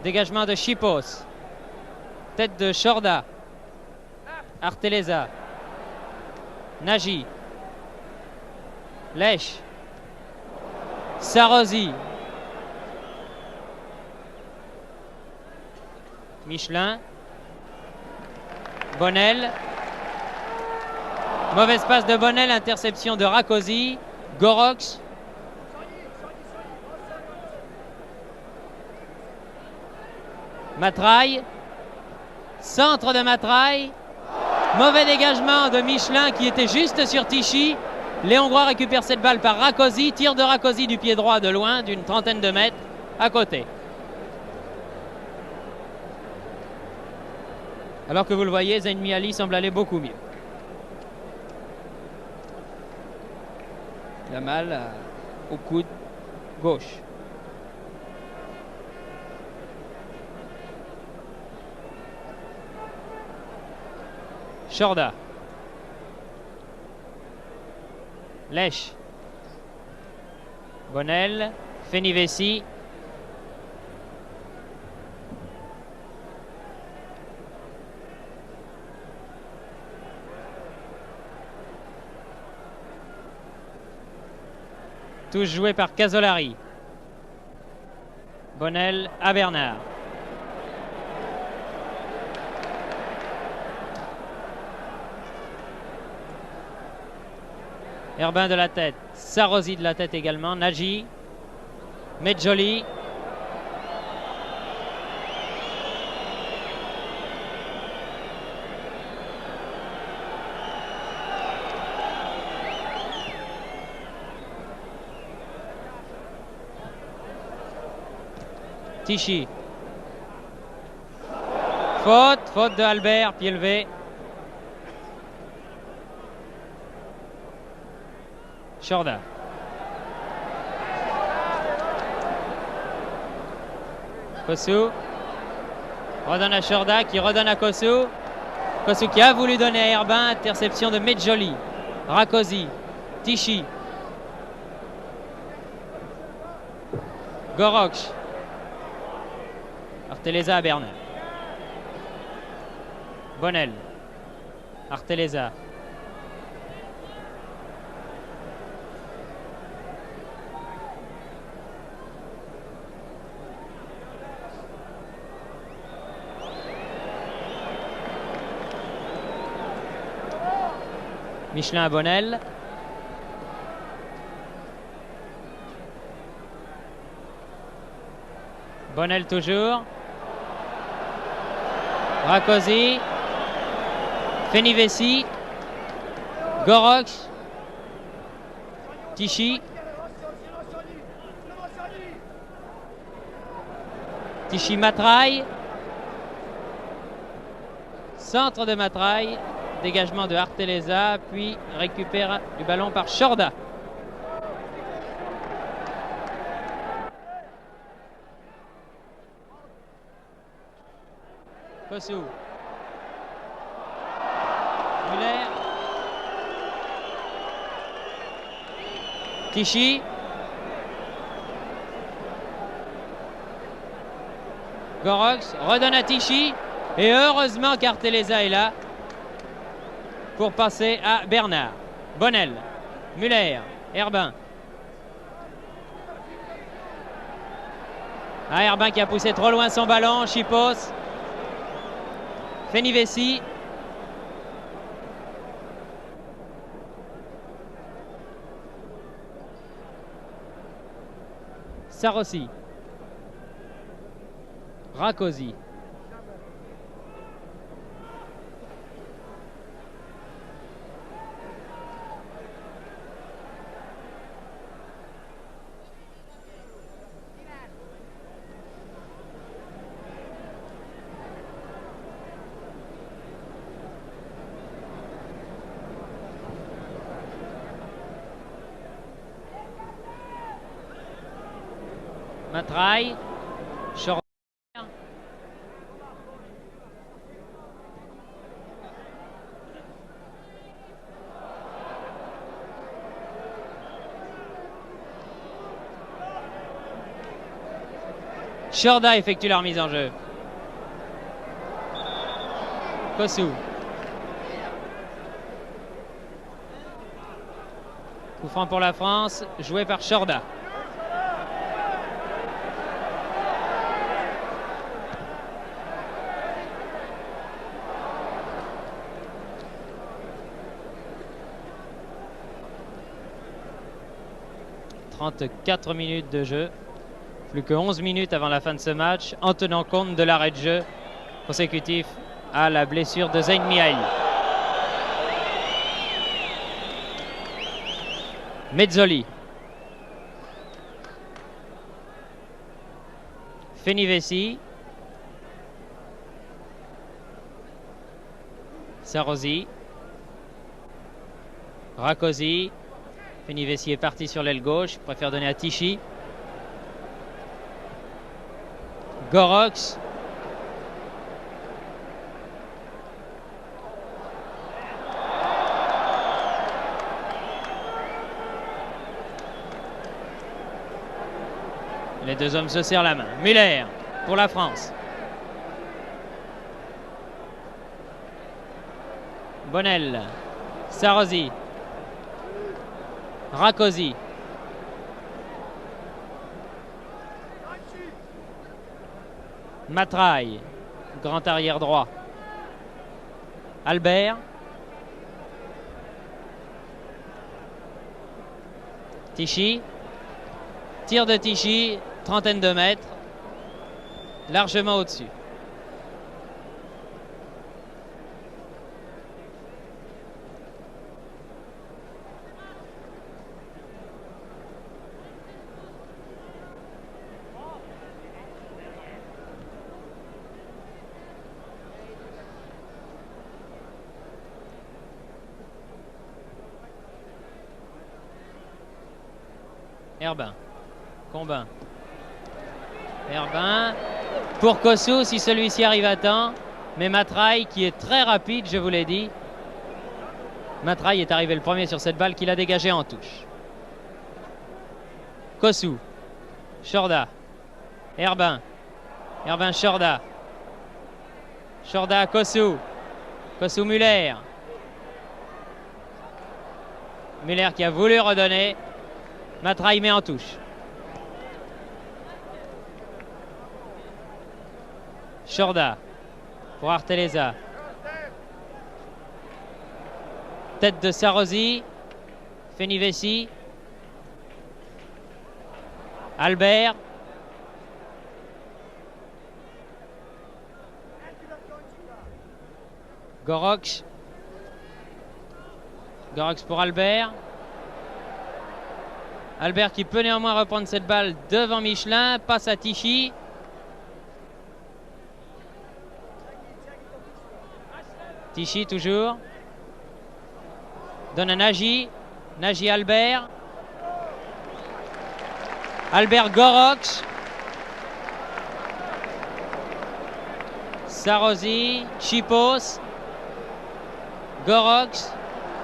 Dégagement de Chipos. Tête de Chorda. Arteleza. Nagy. Lèche. Sarosi. Michelin. Bonnel. Mauvaise passe de Bonnel, interception de Rakosi. Gorox. Matraille. Centre de Matraille. Mauvais dégagement de Michelin qui était juste sur Tichy. Les Hongrois récupèrent cette balle par Rakosi. Tir de Rakosi du pied droit de loin, d'une trentaine de mètres, à côté. Alors que vous le voyez, Zentmi Ali semble aller beaucoup mieux. La malle au coude gauche. Chorda. Lèche. Bonnel. Fenivesi. Touche jouée par Casolari. Bonnel à Bernard. Herbin de la tête. Sarosi de la tête également. Nagy. Medjoli. Tichy. Faute de Albert, pied levé. Chorda. Kossou. Redonne à Chorda qui redonne à Kossou. Kossou qui a voulu donner à Herbin. Interception de Medjoli. Rakosi. Tichy. Goroch. Arteleza à Bernard. Bonnel. Arteleza. Michelin à Bonnel. Bonnel toujours. Rakosi. Fenivesi. Goroch. Tichy. Tichy Matraille. Centre de Matraille. Dégagement de Arteleza, puis récupère du ballon par Chorda. Kossou. Muller. Tichy. Goroch redonne à Tichy. Et heureusement qu'Arteleza est là pour passer à Bernard. Bonnel. Muller. Herbin. Ah, Herbin qui a poussé trop loin son ballon. Chipos. Fenivesi. Sarossi. Rakosi. Matraille. Chorda. Chorda effectue la remise en jeu. Kossou. Coup franc pour la France, joué par Chorda. « 34 minutes de jeu. Plus que 11 minutes avant la fin de ce match, en tenant compte de l'arrêt de jeu consécutif à la blessure de Zeyn Mihail. Mezzoli. Fenivesi. Sarossi. Rakosi. Fenivesi est parti sur l'aile gauche, préfère donner à Tichy. Goroch. Les deux hommes se serrent la main. Muller pour la France. Bonnel. Sarossi. Rakosi. Matraille. Grand arrière droit. Albert. Tichy. Tir de Tichy. Trentaine de mètres. Largement au-dessus. Herbin. Combin. Herbin. pour Kossou si celui-ci arrive à temps. Mais Matraille qui est très rapide, je vous l'ai dit. Matraille est arrivé le premier sur cette balle qu'il a dégagée en touche. Kossou, Chorda, Herbin, Chorda, Chorda, Kossou, Kossou, Muller. Muller qui a voulu redonner. Matraille met en touche. Chorda pour Arteleza. Tête de Sarosi. Fenivesi. Albert. Gorox. Gorox pour Albert. Albert qui peut néanmoins reprendre cette balle devant Michelin. Passe à Tichy. Tichy toujours. Donne à Nagy. Nagy Albert. Albert Gorox. Sarosi. Chipos. Gorox.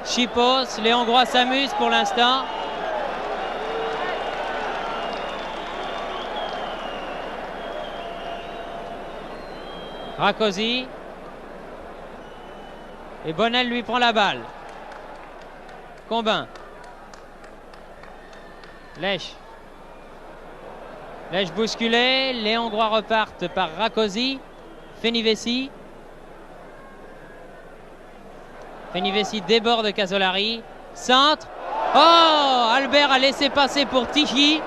Chipos. Les Hongrois s'amusent pour l'instant. Rakosi. Et Bonnel lui prend la balle. Combin. Lèche. Lèche bousculé. Les Hongrois repartent par Rakosi. Fenivesi. Fenivesi déborde Casolari. Centre. Oh! Albert a laissé passer pour Tichy.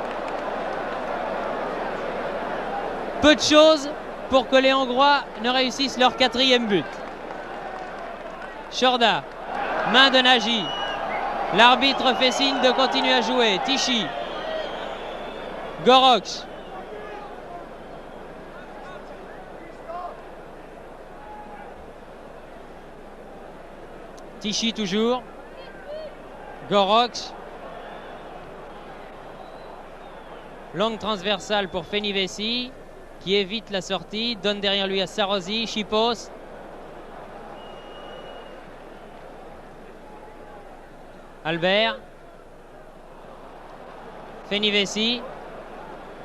Peu de choses pour que les Hongrois ne réussissent leur 4e but. Chorda, main de Nagy. L'arbitre fait signe de continuer à jouer. Tichy. Gorox. Tichy toujours. Gorox. Longue transversale pour Fenivesi qui évite la sortie. Donne derrière lui à Sarosi. Chipos. Albert. Fenivesi.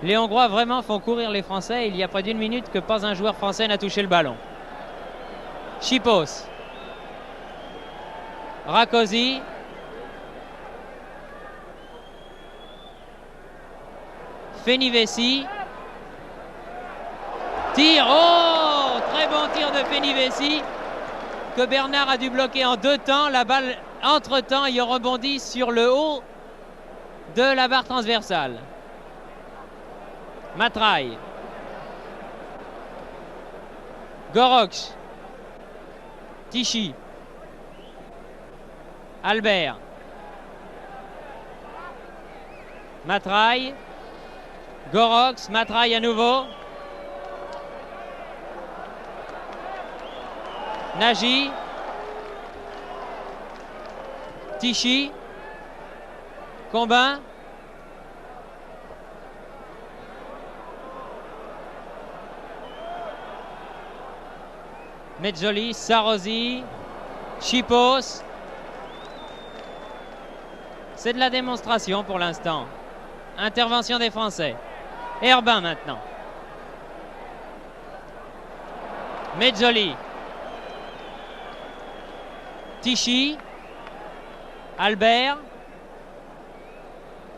Les Hongrois vraiment font courir les Français. Il y a près d'une minute que pas un joueur français n'a touché le ballon. Chipos. Rakosi. Fenivesi. Tir. Oh! Très bon tir de Fenivesi que Bernard a dû bloquer en 2 temps. La balle, entre-temps, il rebondit sur le haut de la barre transversale. Matraille. Gorox. Tichy. Albert. Matraille. Gorox. Matraille à nouveau. Nagy. Tichy. Combin. Mezzoli, Sarosi, Chipos. C'est de la démonstration pour l'instant. Intervention des Français. Herbin maintenant. Mezzoli. Tichy. Albert.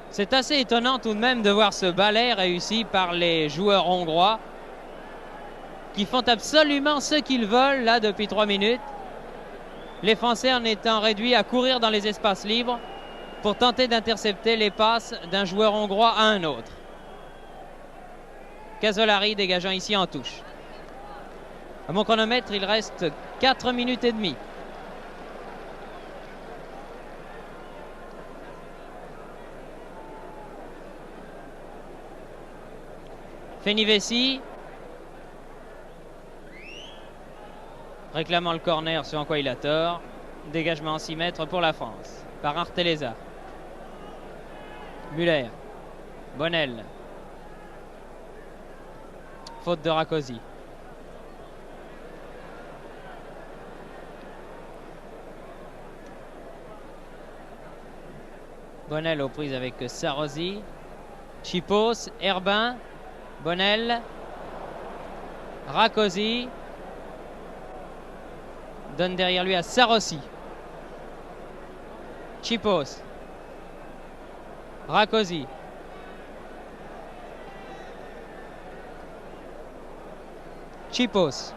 C'est assez étonnant tout de même de voir ce balai réussi par les joueurs hongrois qui font absolument ce qu'ils veulent là depuis 3 minutes. Les Français en étant réduits à courir dans les espaces libres pour tenter d'intercepter les passes d'un joueur hongrois à un autre. Casolari dégageant ici en touche. À mon chronomètre, il reste 4 minutes et demie. Fenivesi réclamant le corner, ce en quoi il a tort. Dégagement en 6 mètres pour la France par Arteleza. Muller. Bonnel. faute de Rakosi. Bonnel aux prises avec Sarosi. Chipos, Herbin, Bonnel, Rakosi. Donne derrière lui à Sarosi. Chipos. Rakosi. Chipos.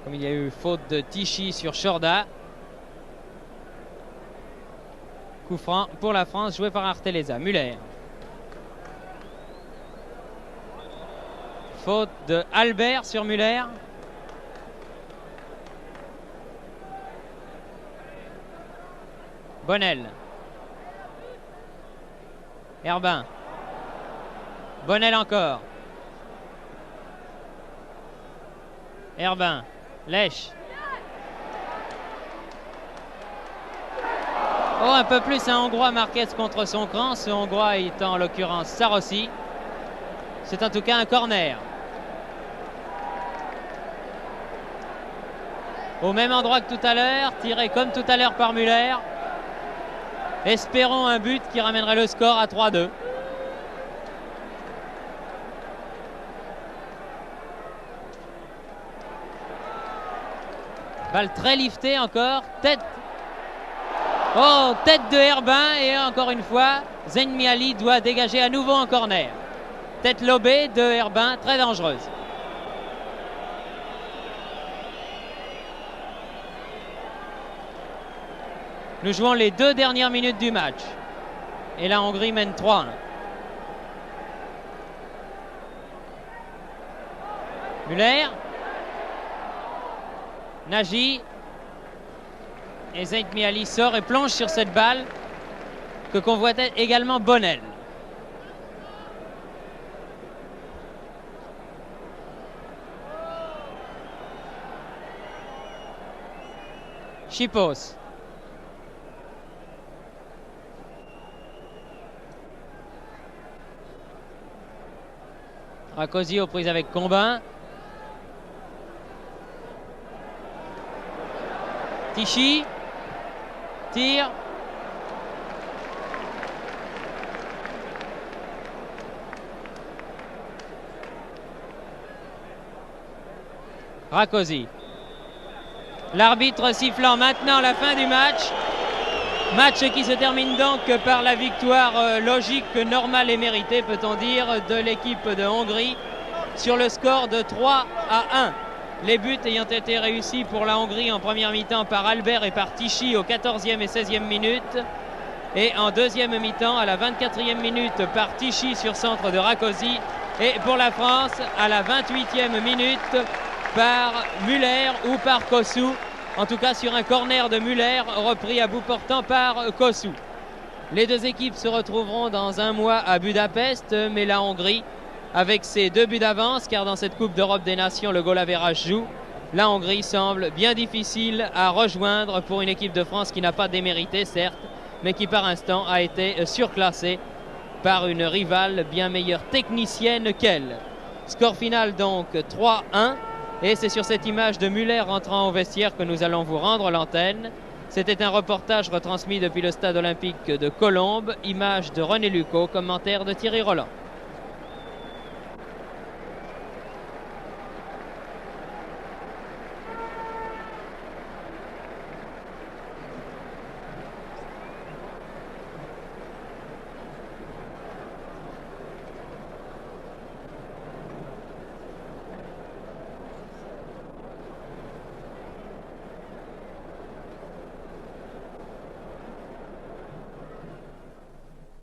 Comme il y a eu faute de Tichy sur Chorda. Coup franc pour la France, joué par Arteleza. Muller. Faute de Albert sur Muller. Bonnel. Herbin. Bonnel encore. Herbin. Lèche. Oh, un peu plus un Hongrois Marquez contre son cran. Ce Hongrois étant en l'occurrence Sarosi. C'est en tout cas un corner. Au même endroit que tout à l'heure, tiré comme tout à l'heure par Muller. Espérons un but qui ramènerait le score à 3-2. Balle très liftée encore. Tête. Oh, tête de Herbin. Et encore une fois, Zenmiali doit dégager à nouveau en corner. Tête lobée de Herbin, très dangereuse. Nous jouons les 2 dernières minutes du match. Et la Hongrie mène 3-1. Muller. Nagy. Et Zenmiali sort et plonge sur cette balle que convoitait également Bonnel. Chipos. Rakosi aux prises avec Combin. Tichy. Tire. Rakosi. L'arbitre sifflant maintenant la fin du match. Match qui se termine donc par la victoire logique, normale et méritée, peut-on dire, de l'équipe de Hongrie sur le score de 3-1. Les buts ayant été réussis pour la Hongrie en première mi-temps par Albert et par Tichy aux 14e et 16e minutes. Et en deuxième mi-temps, à la 24e minute, par Tichy sur centre de Rakosi. Et pour la France, à la 28e minute, par Muller ou par Kosu. En tout cas sur un corner de Muller repris à bout portant par Kosu. Les deux équipes se retrouveront dans un mois à Budapest, mais la Hongrie, avec ses 2 buts d'avance, car dans cette Coupe d'Europe des Nations, le goal average joue, la Hongrie semble bien difficile à rejoindre pour une équipe de France qui n'a pas démérité, certes, mais qui par instant a été surclassée par une rivale bien meilleure technicienne qu'elle. Score final donc 3-1. Et c'est sur cette image de Muller rentrant au vestiaire que nous allons vous rendre l'antenne. C'était un reportage retransmis depuis le stade olympique de Colombes. Image de René Lucot, commentaire de Thierry Roland.